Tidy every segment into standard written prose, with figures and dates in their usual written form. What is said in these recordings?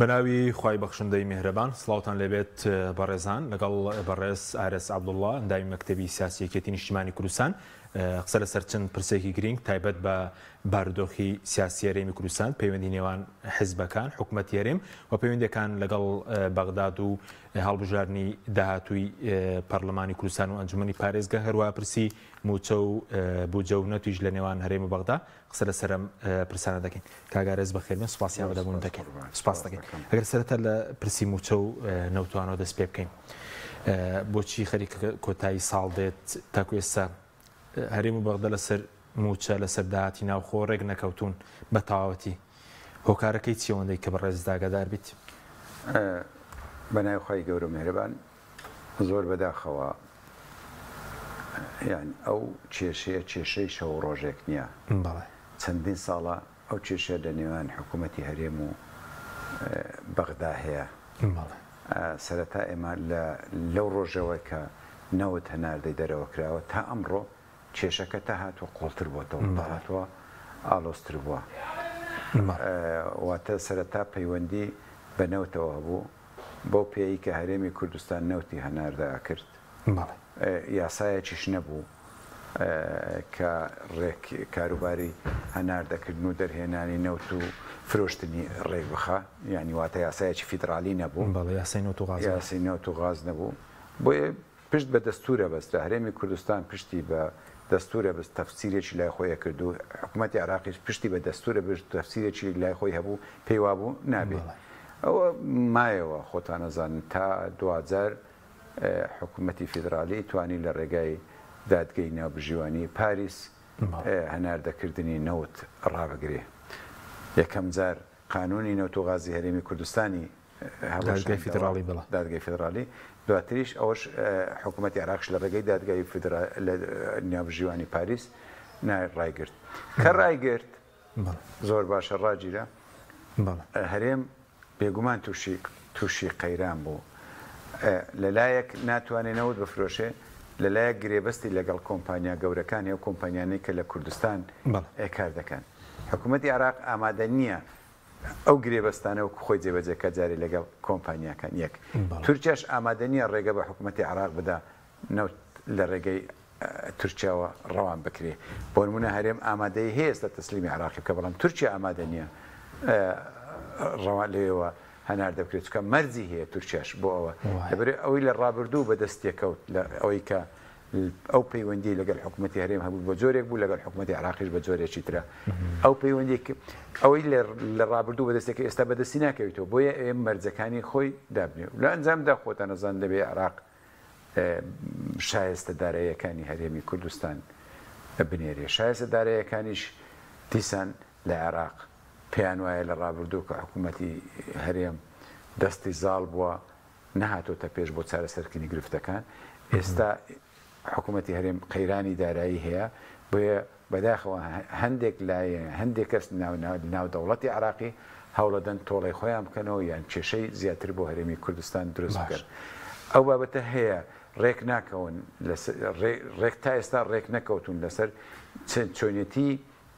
بەناوی خوای بەخشندەی میهرەبان سڵاوتان لێبێت بەڕێزان لەگەڵ بەڕێز ئارەس عەبدوڵڵا ئەندامی مەکتەبی سیاسیەکێتی نیشتیمانی کوردستان قسە لەسەر چەند پرسێکی گرنگ تایبەت بە بارودۆخی سیاسی هەرێمی کوردستان پەیوەندی نێوان حیزبەکان حکوومەتی هەرێم و پەیوەندیەکان لەگەڵ بەغداد و هەڵبژاردننی داهاتووی پەرلەمانی کوردستان و ئەنجومەنی پارێزگا هەروە پرسی موچە و بوجە و نەتویش لە نێوان هەرێم و بەغدا قسە لەسەرم پرسانە دەکەین کاگارێز بەخێربێن سوپاسیان بەدەبوون دەکەین سوپاس دەکەین ئەگەر سەرەتا لە پرسی موچە و نەوتوانەوە دەست پێ بکەین بۆچی خەریک کۆتایی ساڵ دێت تاکو ئێستا هەرێم و بەغدا لەسەر موچە لەسەر داهاتی ناوخۆ ڕێک نەکەوتون بە تەواوەتی هۆکارەکەی چیەوەندەی کە بەڕێز داگادار بیت بەناوی خوای گەورە مێهرەبان زۆر بەداخەوە یان ئەو کێشەی شەو ڕۆژێک نییە چەندین ساڵە ئەو کێشە لە نێوان حکوومەتی هەرێم و بەغدا هەیە سەرەتا ئێمە لەو ڕۆژەوە کە نەوت هەناردەی دەرەوە کراوە تا ئەمڕۆ کێشەکە تا هاتووە قوڵتر بووەتەوە تا هاتووە ئالۆستر بووە واتە سەرەتا پەیوەندی بە نەوتەوە هەبوو بۆ پێی کە هەرێمی کوردستان نەوتی هەناردا کرد یاسایەکیش نەبوو کە کاروباری هەناردەکردن و دەرهێنانی نەوت و فرۆشتنی ڕێک بخە یعنی واتە یاسایەکی فیدرالی نەبوو یاسی نەوت و غاز نەبوو بۆیە پشت بە دەستورە بەسترا هەرێمی کوردستان پشتی بە دەستورە بەست تەفسیرێکی لای خۆیە کرد و حکوومەتی عێراقیش پشتی بە دەستورە بەست تەفسیرێکی لای خۆی هەبوو پێی وابوو نابێت ئەوە مایەوە خۆتان نەزانن تا 2000 حکوومەتی فیدرالی توانی لە ڕێگای دادگەی ناوبژیوانی پاریس هەناردەکردنی نەوت ڕابگرێ یەکەم جار قانونی نەوت و غازی هەرێمی کوردستانی دادگای فیدرالی دواتریش ئەوش حکوومەتی عێراقش لە ڕێگەی دادگای لە ناوبژیوانی پاریس ڕایگرت کە ڕایگرت زۆر باشە ڕاگیرە هەرێم بێگومان تووشی قەیران بوو لەلایەک ناتوانێت نەوت بفرۆشێ لەلایەک گرێبەستی لەگەڵ کۆمپانیا گەورەکانی ئەو کۆمپانیانەی کە لە کوردستان کار دەکەن حکوومەتی عێراق ئامادە نییە ئەو گرێبەستانە و خۆی جێبەجێکە جارێ لەگەڵ کۆمپانیاکان یەک تورکیاش ئامادە نییە ڕێگە بە حکوومەتی عێراق بدا نەوت لە ڕێگەی تورکیاوە ڕەوان بکرێ بۆ نمونە هەرێم ئامادەی هەیە ئێستا تەسلیمی عێراقی بکە بەڵام تورکیا ئامادە نییە ڕەوان لێەوە هەنار دەبکرێت چکە مەرجی هەیە تورکیاش بۆ ئەوە لەبەرێ ئەوەی لە ڕابردوو بەدەستیەکەوت لە ئەوەی کە ئەو پەیوەندی لەگەڵ حکوومەتی هەرێم هەبوو بە جۆرێک بوو لەگەڵ حکوومەتی عێراقیش بە جۆرێکی ترە ئەو پەیوەندی ئەوەی لە ڕابردوو بەدەستێکە ئێستا بەدەستی ناکەویتەوە بۆیە ئێم مەرجەکانی خۆی دابنێ لە ئەنجامدا خۆتان نەزان دەبێ عێراق شایستە داراییەکانی هەرێمی کوردستان بنێرێ شایستە داراییەکانیش دیسان لە عێراق پێیان وایە لە ڕابردوو کە حکوومەتی هەرێم دەستی زاڵ بووە نەهاتۆتە پێش بۆ چارەسەرکردنی گرفتەکان ئێستا حکوومەتی هەرێم قەیرانی دارایی هەیە بۆیە بەداخەوە هەندێک لایە هەندێک کەس ناو دەوڵەتی عێراقی هەوڵەدەن تۆڵی خۆیان بکەنەوە یان کێشەی زیاتر بۆ هەرێمی کوردستان دروست بکەن ئەو بابەتە هەیە ڕێک ناکەون ڕێک تا ئێستا ڕێک نەکەوتون لەسەر چۆنیەتی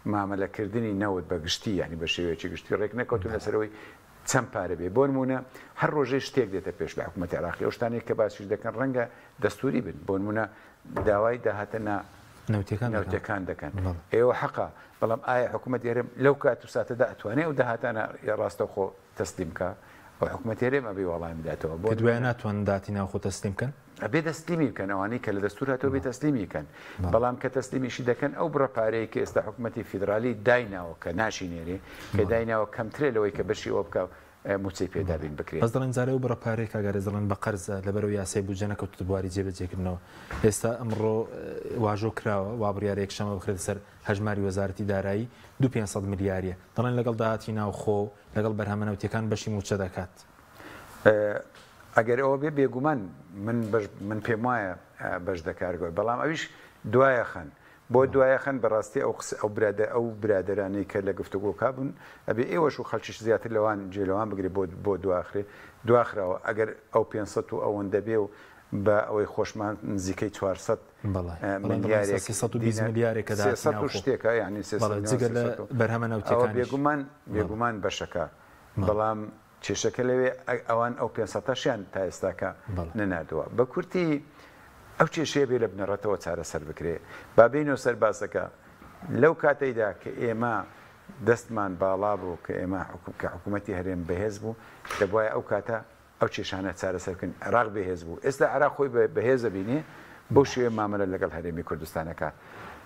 مامەلەکردنی نەوت بە گشتی یعنی بە شێوەیەکی گشتی ڕێک نەکەوتون لەسەرەوەی چەند پارە بێ بۆ نمونە هەر ڕۆژەی شتێک دێتە پێش لە حکوومەتی عێراقی ئەو شتانێک کە باسیش دەکەن ڕەنگە دەستوری بن بۆ نمونە داوای داهاتە نەوتەکان دەکەن ئێوە حەقا بەڵام ئایا حکوومەتی هەرێم لەو کات و ساتەدا ئەتوانێت ئەو داهاتانە ڕاستەوخۆ تەسلیم بکە ئەو حکوومەتی هەرێم ئەبێ وەڵامی بداتەوە بۆ دوای ناتوان داتی ناوخۆ تەسلیم بکەن ئەبێ دەستلیمی بکەن ئەوانەی کە لە دەستور هاتەوە بێ تەسلیمی بکەن بەڵام کە تەسلیمیشی دەکەن ئەو بڕەپارەیە کە ئێستا حکوومەتی فیدرالی دایناوە کە ناشینێری کە دایناوە کەمترێ لەوەی کە بەشی ئەوە بکە موچەی پێدابین بکرێت بەس دەڵێن جارێ و بڕەپارەی کاگارێز دەڵێن بە قەرزە لەبەرەوە یاسای بوجە نەکەوتوتە بواری جێبەجێکردنەوە ئێستا ئەمڕۆ واژۆ کراوە وا بڕیارە یەکشەمە بخرێت سەر هەژماری وەزارەتی دارایی 2500 ملیاریە دەڵێن لەگەڵ داهاتی ناوخۆ لەگەڵ بەرهەمە نەوتیەکان بەشی موچە دەکات ئەگەر ئەوە بێ بێگومان من پێم وایە بەش دەکارگۆی بەڵام ئەویش دوایە خەن بۆ دوایە خەن بەڕاستی ئەو برادرانەی کە لە گفتوگۆ کابوون ئەبێ ئێوەش و خەڵکیش زیاتر لەوان جێلەوان بگرێ بۆ دواخراوە ئەگەر ئەو 500 و ئەوەندە بێ و بە ئەوەی خۆشمان نزیکەی 400 ملیارێکە شتێکە یعنی بەرهەمە نەوتەکان بێگومان بەشەکە بەڵام کێشەکە لەوێ ئەوان ئەو 500شیان تا ئێستاکە نەنادووە بە کورتی ئەو کێشەیە بێ لە بنەڕەتەوە چارەسەر بکرێ با بینەوە سەر باسەکە لەو کاتەیدا کە ئێمە دەستمان باڵا بوو کە ئێمە کە حکوومەتی هەرێم بەهێز بوو دەبواە ئەو کاتە ئەو کێشانە چارەسەرکردن عراق بەهێز بوو ئێستا عراق خۆی بەهێزە بینێ بۆ شێوێ مامەلە لەگەڵ هەرێمی کوردستانەکە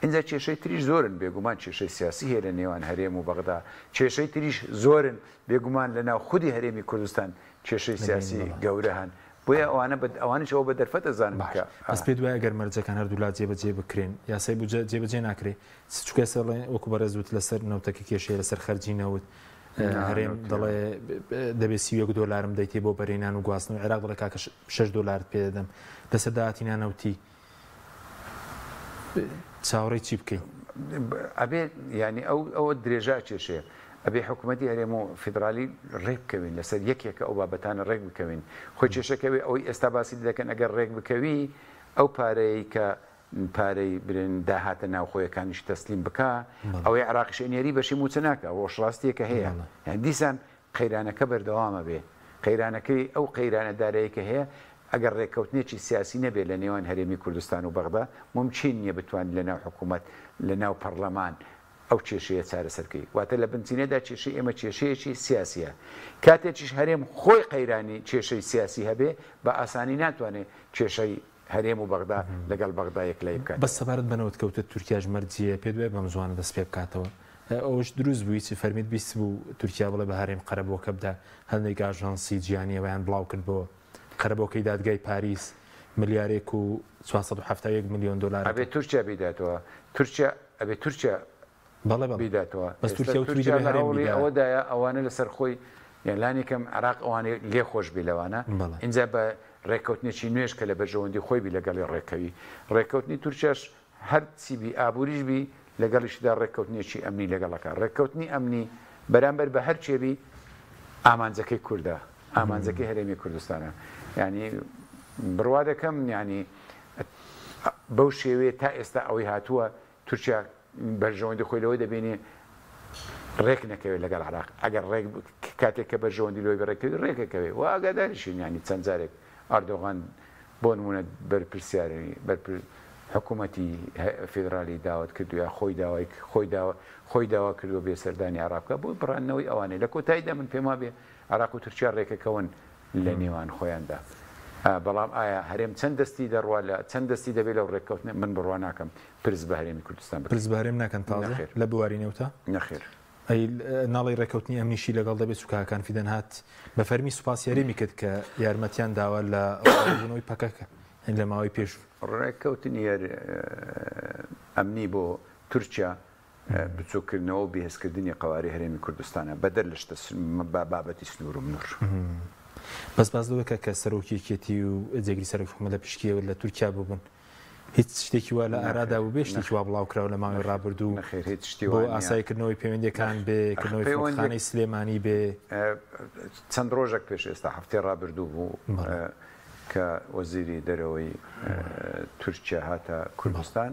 اینجا کێشەی تریش زۆرن بێگومان کێشەی سیاسی هەیە لە نێوان هەرێم و بەغدا کێشەی تریش زۆرن بێگومان لەناو خودی هەرێمی کوردستان کێشەی سیاسی گەورە هەن بۆیە ئەوانیشەوە بە دەرفەت دەزانن بکە بەس پێ دوایە گەر مەرجەکان هەردوولا جێبەجێ بکرێن یاسای بوجە جێبەجێ ناکرێ چکە سەڵێ وەکو بەڕێزوت لەسەر نەوتەکە کێشەیە لەسەر خەرجی نەوت هەرێم دەڵێ دەبێت $100 دەیتێ بۆ بەرێنان و گواستن و عێراق دەڵێ کاکە $6 پێ دەدەم لەسەر داهاتینانەوتی چاوەڕێی چی بکەین ئەبێ ینی ئەوە درێژا کێشەیە ئەبێ حکوومەتی هەرێم و فیدرالی ڕێک بکەوین لەسەر یەکێکە ئەو بابەتانە ڕێک بکەوین خۆی کێشەکەوێ ئەوەی ئێستا باسی دەکەن ئەگەر ڕێک بکەوی ئەو پارەی کە پارەی برن داهاتە ناوخۆیەکانیش تەسلیم بکە ئەوەی عراقیشێنێری بەشی موچە ناکە ڕۆژڕاستیەکە هەیە دیسان قەیرانەکە بەردەوامە بێ قەیرانەکەی ئەو قەیرانەدارەیەکە هەیە ئەگەر ڕێککەوتنێکی سیاسی نەبێت لە نێوان هەرێمی کوردستان و بەغدا ممچین نییە بتوان لە ناو حکوومەت لە ناو پەرلەمان ئەو کێشەیە چارەسەرکەی واتە لە بنچینەدا کێشەی ئێمە کێشەیەکی سیاسیە کاتێکیش هەرێم خۆی قەیرانی کێشەی سیاسی هەبێ بە ئاسانی ناتوانێت کێشەی هەرێم و بەغدا لەگەڵ بەغدا یەکلای بکات بەس سەبارەت بنەوت کەوتە تورکیاش مەرجیە پێ دوێ بەم زوانە دەست پێ بکاتەوە ئەوش دروست بووی چ فەرمیت بیست بوو تورکیا بڵێ بە هەرێم قەرەبۆکە بدە هەندێک ئاژانسی جیهانیەوەیان بڵاو کرد بۆ قەرەبۆکەی دادگای پاریس ملیارێک و $471 ملیۆن ئەبێ تورکیا بیداتەوە تورکیا ئەبێ تورکیا بیداتەوە بەس تورکیا وتوی ئەوەدایە ئەوانە لەسەر خۆی یانلانێکم عراق ئەوانەی لێ خۆش بی لەوانە اینجا بە ڕێککەوتنێکی نوێش کە لە بەژەوەندی خۆی بی لەگەڵی ڕێکەوی ڕێککەوتنی تورکیاش هەر چیبی ئابووریش بی لەگەڵیشدا ڕێککەوتنیێکی ئەمنی لەگەڵەکە ڕێککەوتنی ئەمنی بەرامبەر بە هەر چێبی ئامانجەکەی کووردە ئامانجەکەی هەرێمی کوردستانە ینی بڕوا دەکەم ینی بەو شێوەیە تا ئێستا ئەوەی هاتووە تورکیا بەرژەوەندی خۆی لەوەی دەبێنێ ڕێک نەکەوێت لەگەڵ عراق ئەگەر کاتێک کە بەرژەوەندی لۆی بەڕێکەوی ڕێکەکەوێت و ئاگاداریشین ینی چەند جارێک ئەردۆغان بۆ نمونە بەرپرسیاری حکوومەتی فیدرالی داوت کردووە خۆی داوا کردووە بێ سەردانی عراقکە بۆ بڕانەوەی ئەوانەی لە کۆتاییدا من پێما بێ عراق و تورکیا ڕێکەکەون لە نێوان خۆیاندا بەڵام ئایا هەرێم چەند دەستی دەڕوا لە چەند دەستی دەبێت لەو ڕێککەوتن من بڕوا ناکەم پرس بە هەرێمی کوردستان پرس بە هەرێم ناکەن تازە لە بواری نێوتە نەخێر ئەی ناڵی ڕێککەوتنی ئەمنیشی لەگەڵ دەبێت سوکاکان فیدەن هات بە فەرمی سوپاس هەرێمی کرد کە یارمەتیان داوە لە بوونەوەی پەکەکە لە ماوەی پێش ڕێککەوتنی ئەمنی بۆ تورکیا بچووکردنەوە و بەهێزکردنی قەواری هەرێمی کوردستانە بەدەر لە بابەتی سنوور و منوور بەس باز لەوەکە کە سەرۆکیەکێتی و جێگری سەرۆک حکومەت لە پشکیەوە لە تورکیا بووبن هیچ شتێکی وا لە ئارادا و بێ شتێکی وا بڵاوکراوە لە ماوەی ڕابردوو بۆ ئاسایکردنەوەی پەیوەندیەکان بێ کردنەوەی خانەی سلێمانی بێ چەند ڕۆژێک پێش ئێستا هەفتەی ڕابردوو بوو کە وەزیری دەرەوەی تورکیا هاتە کوردستان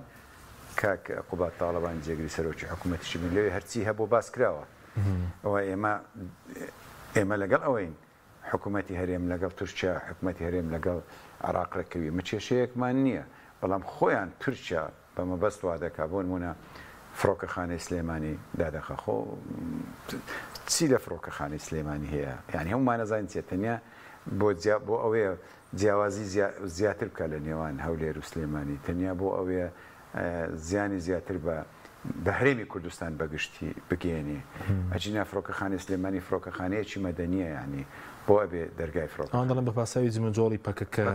کاک قوبات تاڵەبان جێگری سەرۆکی حکوومەتیشی بن لەوێ هەرچی هەبوو باس کراوە ئەوە ئێمە لەگەڵ ئەوەین حکوومەتی هەرێم لەگەڵ تورکیا حکوومەتی هەرێم لەگەڵ عراق ڕێکەوی مچێشەیەکمان نییە بەڵام خۆیان تورکیا بە مەبەست وا دەکا بۆ نمونە فڕۆکەخانەی سلێمانی دادەخە خۆ چی لە فڕۆکەخانەی سلێمانی هەیە یعنی هەمومان نەزانین چێت تەنیا بۆ ئەوەیە جیاوازی زیاتر بکە لە نێوان هەولێر و سلێمانی تەنیا بۆ ئەوەیە زیانی زیاتر بە هەرێمی کوردستان بەگشتی بگەێنێ ئەچینە فڕۆکەخانەی سلێمانی فڕۆکەخانەیەکی مەدەنیە ینی بۆ ئەبێ دەرگای فڕۆ ئەوان دەڵێن بە پاساوی جمەجۆڵی پەکەکە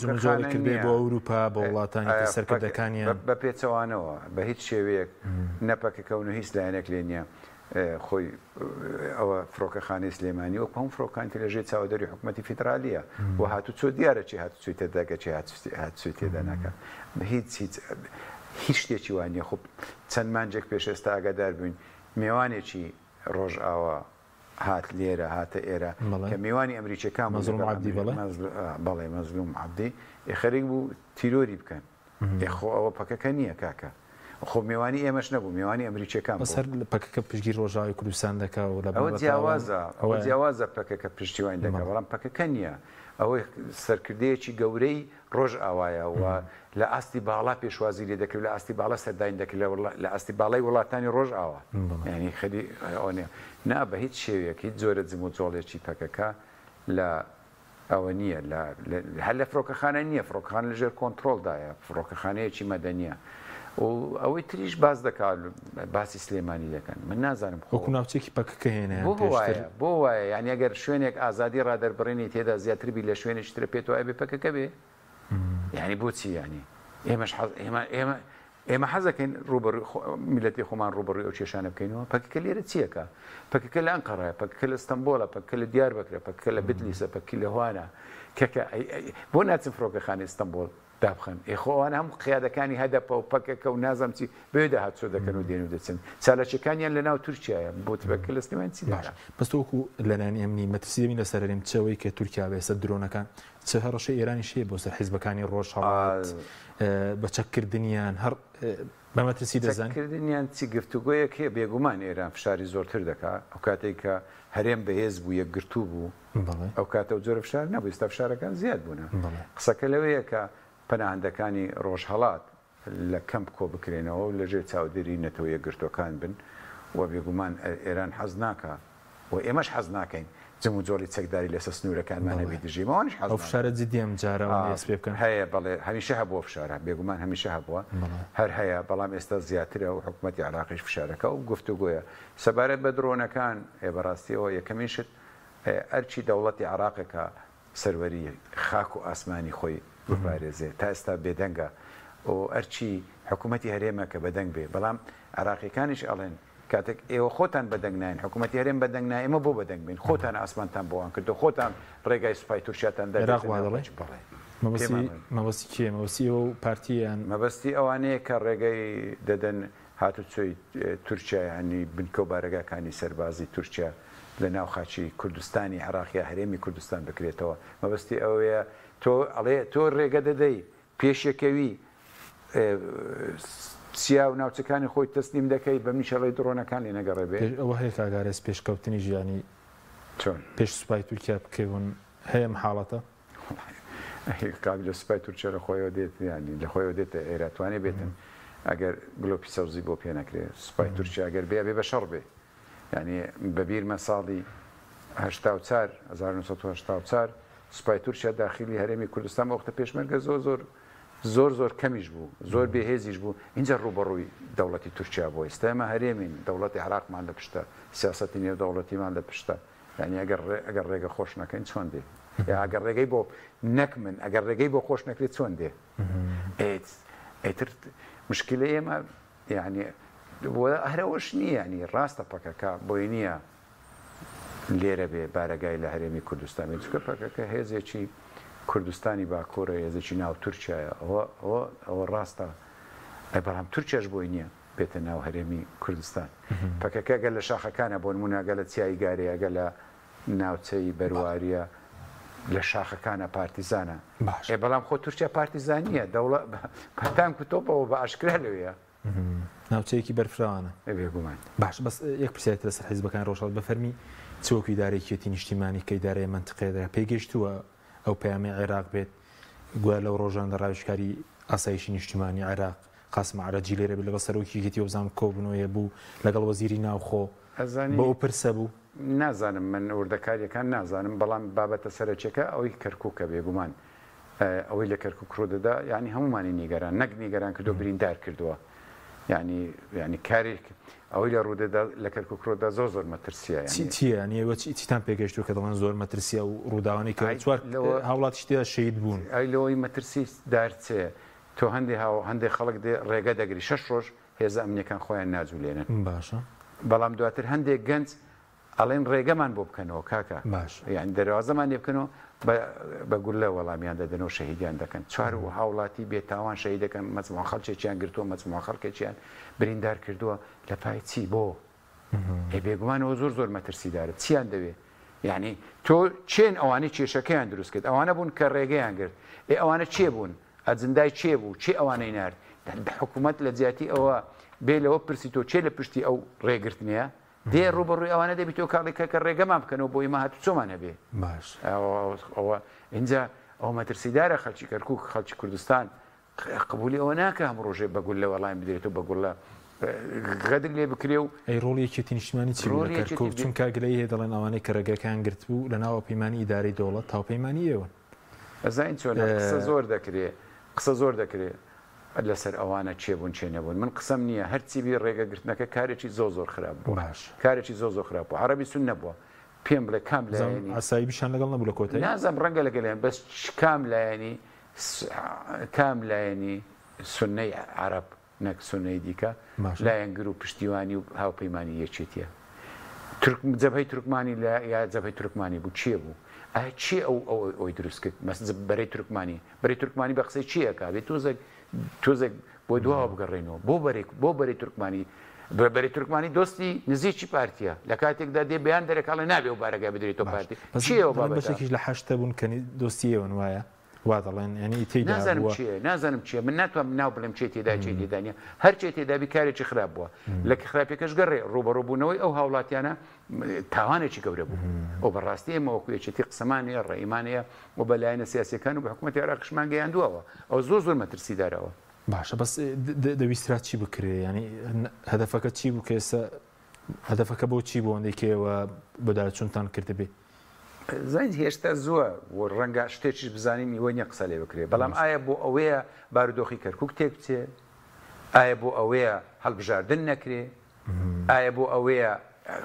جمەجۆڵی کردێ بۆ ئەوروپا بە وڵاتانی سەرکردەکانیان بە پێچەوانەوە بە هیچ شێوەیەک نەپەکەکەون و هیچ لایەنێک لێ نییە خۆی ئەوە فڕۆکەخانەی سلێمانی وەک هەم فڕۆکانتی لەژێ چاودەری حکوومەتی فیدرالیە و هاتوچۆ دیارە چی هاتوچوی تێداگە چی هاتوچوی تێدا ناکە هیچ شتێکی وانە خۆ چەند مانجێک پێش ئێستا ئاگادار بووین میوانێکی ڕۆژ ئاوە هات لێرە هاتە ئێرە کە میوانی ئەمریکیەکان بەڵێ مەزلوم عەبدی خەریک بوو تیرۆری بکەن خۆ ئەوە پەکەکە نییە کاکە خۆ میێوانی ئێمەش نەبوو میێوانی ئەمریکیەکان بەسەر پەکەکە پشتگیر ڕۆژاوی کوردستان دەکا و لە ئەوە جیاوازە پەکەکە پشتیوانی دەکات بەڵام پەکەکە نییە ئەوەی سەرکردەیەکی گەورەی ڕۆژ ئاوایە و لە ئاستی باڵا پێشوازی لێ دەکرد لە ئاستی باڵا سەرداین دەکرد لە ئاستی باڵای وڵاتانی ڕۆژ ئاوە ینی خەری ئەوە نا بە هیچ شێوەیەک هیچ زۆرە جم و جۆڵێکی پەکەکە لە ئەوە نییە هەر لە فڕۆکەخانە نییە فڕۆکخان لەژێر کۆنتترۆلدایە فڕۆکەخانەیەکی مەدەنیە و ئەوەی تریش باز دەکات باسی سلێمانی دەکەن من نازانم وەکو ناوچێکی پەکەکە هێنە بۆ وایە یعنی ئەگەر شوێنێک ئازادی ڕادەربڕێنی تێدا زیاتربی لە شوێنێکی ترە پێێت وایە بێ پەکەکە بێ یعنی بۆچی ینی ئێمە حەزەکەین میلەتی خۆمان ڕوبڕووی ئەو کێشانە بکەینەوە پەکەکە لێرە چیەکە پەکەکە لە ئەنقەڕایە پەکەکە لە ئەستەمبۆڵە پەکەکە لە دیاربەکرە پەکەکە لە بتلیسە پەکەکە لە هوانە کەکە بۆ ناچن فڕۆکەخانەی ئەستەمبۆڵ دابخەن ئێخۆوان هەم قیادەکانی هەدەپە و پەکەکە و نازەم چی بێدا هاتچۆ دەکەن و دێن و دەچن چالەچەکانیان لە ناو تورکیایە بۆ بەکە لە سنێوان چی باش بەستۆکو لەلایەن ئەمنی مەترسیدەمی لەسەرێم چەوەی کە تورکیا بێسە درۆنەکان چه هەڕەشە ئێرانی شێ بۆ سەر حیزبەکانی ڕۆژهەڵات بەچەکردنیان هەر بەمەترسی دەزانکردنیان چی گفتوگۆیەک هەیە بێگومان ئێران فشاری زۆرتر دەکات ئەو کاتێک کە هەرێم بەهێز بوو یەکگرتوو بوو ئەو کاتە و جۆرە فشار نەبوو ئێستا فشارەکان زیاد بوون قسەکە لەوەیە کە پەناهەندەکانی ڕۆژهەڵات لە کەمپ کۆ بکرێنەوە و لەژێر چاودێری نەتەوە یەکگرتوەکان بن و بێگومان ئێران حەز ناکە و ئێمەش حەز ناکەین جم و جۆڵی چەکداری لەسەر سنوورەکانمانەبی دژیمەوەش حەز ئەو فشارە جددیم جارەوە پێ بکەن هەیە بەڵێ هەمیشە هەبووە فشارە بێگومان هەمیشە هەبووە هەر هەیە بەڵام ئێستا زیاترە و حکوومەتی عراقیش فشارەکە و گفتوگۆیە سەبارەت بە درۆنەکان بەڕاستیەوە یەکەمین شت ئەرچی دەوڵەتی عراقێکە سەروەری خاک و ئاسمانی خۆی بپارێزێ تا ئێستا بێدەنگە و ئەرچی حکوومەتی هەرێمە کە بەدەنگ بێ بەڵام عراقیەکانیش ئەڵێن کاتێک ئێوە خۆتان بەدەنگ ناین حکوومەتی هەرێم بەدەنگ نای ئێمە بۆ بەدەنگ بین خۆتان ئاسمانتان بۆوان کردو خۆتان ڕێگای سوپای تورکیاتان مەبەستی کێ مەبەستی و پارتییان مەبەستی ئەوانەیە کە ڕێگەی دەدەن هاتوچۆی تورکیایانی بنکە و بارگاکانی سەربازی تورکیا لە ناو خاچی کوردستانی عراقی هەرێمی کوردستان بکرێتەوە مەبەستی ئەوەیە تۆ ئەڵێ تۆ ڕێگە دەدەی پێشەکەوی سیا و ناوچەکانی خۆی تەسلیم دەکەی بە میشەڵی درۆنەکانی نەگەڕێ بێ ئەوە هەیە کاگارێز پێشکەوتنی ژیانی چۆن پێش سوپای تورکیا بکەون هەیە حاڵەتە کاک لە سوپای تورکیا لە خۆیەوە دێت ینی لە خۆیەوە دێتە ئێراتوانێ بێتن ئەگەر گلۆپی سەوزی بۆ پێ نەکرێت سوپای تورکیا ئەگەر بێ بە شەڕ بێ ینی بەبیرمە ساڵی 1970 سوپای تورکیا داخلی هەرێمی کوردستان وەختە پێشمەرگە زۆر کەمیش بوو زۆر بێهێزیش بوو اینجا ڕوبەڕووی دەوڵەتی تورکیا بۆ ئێستا ئێمە هەرێمین دەوڵەتی عراقمان لە پشتە سیاسەتی نێو دەوڵەتیمان لە پشتە ینی ئەگەر ڕێگە خۆش نەکەین چۆن دێ یا ئەگەر ڕێگەی بۆ نەک من ئەگەر ڕێگەی بۆ خۆش نەکرێت چۆن دێ ئیتر مشکلە ئێمە یعنی هەرەوەش نییە ینی ڕاستە پەکەکە بۆی نییە لێرە بێ بارەگای لە هەرێمی کوردستان چکە پەکەکە هێزێکی کوردستانی باکوورە هێزێکی ناو تورکیایە ئەوە ڕاستە بەڵام تورکیاش بۆی نییە بێتە ناو هەرێمی کوردستان پەکەکە گەل لە شاخەکانە بۆ نمونەگە لە چیایی گارەیەگە لە ناوچەی بەرواریە لە شاخەکانە پارتیزانە بەڵام خۆ تورکیا پارتیزانیە دەوڵەت پەتان کوتۆپەوە بە ئاشکرا لەوەیە ناوچەیەکی بەرفراوانە بێگومان باش بەس یەک پرسیارێت لەسەر حیزبەکان ڕۆژهەڵات بەفەرمی چۆکی دارێکیەتی نیشتیمانی کەی دارەیە منتقەیەدا پێگەشتووە ئەو پەیامی عێراق بێت گویا لەو ڕۆژاندا ڕاوێژکاری ئاسایشی نیشتیمانی عێراق قاسم عەرەجی لێرە بێت لەگەڵ سەرۆکیەتی وەزان کۆبنەوەیە بوو لەگەڵ وەزیری ناوخۆ بۆ ئەو پرسە بوو نازانم من وردەکاریەکان نازانم بەڵام بابەتە سەرچێکە ئەوەی کەرکووکە بێگومان ئەوەی لە کەرکووک ڕوودەدا ینی هەمومانی نیگەران نەک نیگەران کردو بریندار کردووە ینی کارێک ئەوەی لە ڕوودەدا لە کەرکووکڕۆدا زۆر مەترسیە چیە نیەوە چیتان پێگەشتو کە دەڵێن زۆر مەترسیە و ڕووداوانی کە چوار هاوڵاتی شتێدا شەید بوون ئەی لەوەی مەترسی دارچێ تۆ هەندێک خەڵک ڕێگە دەگری 6 ڕۆژ هێزە ئەمنیەکان خۆیان ناجوولێنن باشە بەڵام دواتر هەندێک گەنج ئەڵێن ڕێگەمان بۆ بکەنەوە کاکە باش یعنی دەواازەمان لێ بکەنەوە بە گولە وەڵامیان دەدەنەوە شەهیدیان دەکەن چوار و هاوڵاتی بێتاوان شەهید دەکەن مەجموعە خەڵکێکیان گرتووە مەجموعە خەڵکێکیان بریندار کردووە لە پای چی بۆ بێگومانەوە زۆر مەترسیدارە چیان دەوێ یعنی تۆ چێن ئەوانەی کێشەکەیان دروست کرد ئەوانە بوون کە ڕێگەیان گرت ئەوانە چێ بوون ئەجندای چێ بوو چی ئەوانەی نرد حکوومەت لە جیاتی ئەوە بێ لەوە پرسییتۆ چێ لە پشتی ئەو ڕێگرتنیە دێ ڕوبڕووی ئەوانە دەبییتەوە کاڵێکە کە ڕێگەمان بکەنەوە بۆ ئمە هاتو چۆمان هەبێ باش ئەوە اینجا ئەو مەترسیدارە خەڵکی کەرکووک خەڵکی کوردستان قبولی ئەوە ناکە هەم ڕۆژێ بەگول لە وەڵام بدرێتەوە بەگوڵ لە غەدر لێ بکرێ و ئەی ڕۆڵیەکی نیشتمانی چیکۆ چون کاگلەی هەیە دەڵێن ئەوانەی کە ڕێگەکان گرتبوو لە ناوە پەیمانی ئیداری دەوڵەت تاوپەیمانی ئێوە ئەزین چۆن قسە زۆر دەکرێت لەسەر ئەوانە چێبوون چێ نەبوون من قسەم نییە هەرچی بی ڕێگەگرتنەکە کارێکی زۆر خراپ بوو باش کارێکی زۆر خراپ بوو عەرەبی سون نەبووە پێم بڵێ کام لایەنی ئاسایی بیشان لەگەڵ نەبوو لە کۆتایی نازم ڕەنگە لەگەڵیان بەس کام لایەنی سونەی عەرەب نەک سونەی دیکە لایەنگر و پشتیوانی و هاوپەیمانی یەکێتیە جەبهەی تورکمانی یا جەبهەی تورکمانی بوو چییە بوو ئایا چی ئەوی دروست کرد بەرەی تورکمانی بە قسەی چیەکە بێت تۆزێک بۆ دواوە بگەڕێنەوە بۆ بەرەی تورکمانی بەرەی تورکمانی دۆستی نزیکی پارتیە لە کاتێکدا دێ بەیان دەرەکڵە نابێ و بارەگە بدرێتەوە پارتی چیەوە بەشێکیش لە حەشتە بوون کە دۆستیەوەن وایە وا دەڵێن ینی تێدا نازانم چیە من ناتوانم ناو بڵێم چێ تێدا چێ تێدانە هەر چێ تێدابی کارێکی خراپ بووە لە خراپێکەش گەڕێ ڕوبەڕووبوونەوەی ئەو هاوڵاتیانە تاوانێکی گەورە بوو ئەو بەڕاستی ئێمەوەکو یەکێتی قسەمانەیە ڕێئیمانەیە و بەلایەنە سیاسەکان و بە حکوومەتی عێراقیشمان گەیاندووەوە ئەو زۆر مەترسیدارەوە باشە بەس دەویسترا چی بکرێ ینی هەدەفەکە چی بوو کە ئێستا هەدەفەکە بۆ چی بۆ ئەوەندێکەوە بەداچوونتان کردبێ زین هێشتا زووە و ڕەنگە شتێکیش بزانین ئیوە نیە قسە لێ بکرێ بەڵام ئایا بۆ ئەوەیە بارودۆخی کەرکووک تێک بچێ ئایا بۆ ئەوەیە هەڵبژاردن نەکرێ ئایا بۆ ئەوەیە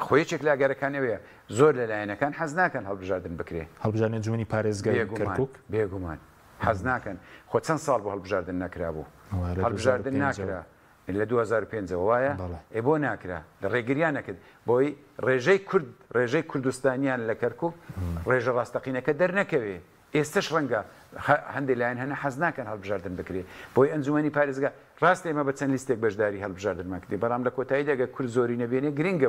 خۆیەکێک لاگەرەکان ئەوەیە زۆر لەلایەنەکان حەز ناکەن هەڵبژاردن بکرێ هەڵبژاردنی جوانی پارێزگای کەرکووک بێگومان حەز ناکەن خۆ چەند ساڵ بۆ هەڵبژاردن نەکرا بوو هەڵبژاردن ناکرا لە 2005 وایە بۆ ناکرا لە ڕێگریان نەکرد بۆی ڕێژەی کوردستانیان لە کەرکووک ڕێژە ڕاستەقینەکە دەرنەکەوێ ئێستش ڕەنگە هەندێک لایەن هەنە حەز ناکەن هەڵبژاردن بکرێ بۆی ئەنجومەنی پارێزگا ڕاست ئێمە بە چەند لیستێک بەشداری هەڵبژاردنمان کردی بەڵام لە کۆتایی دەگە کورد زۆری نەبێنێ گرنگە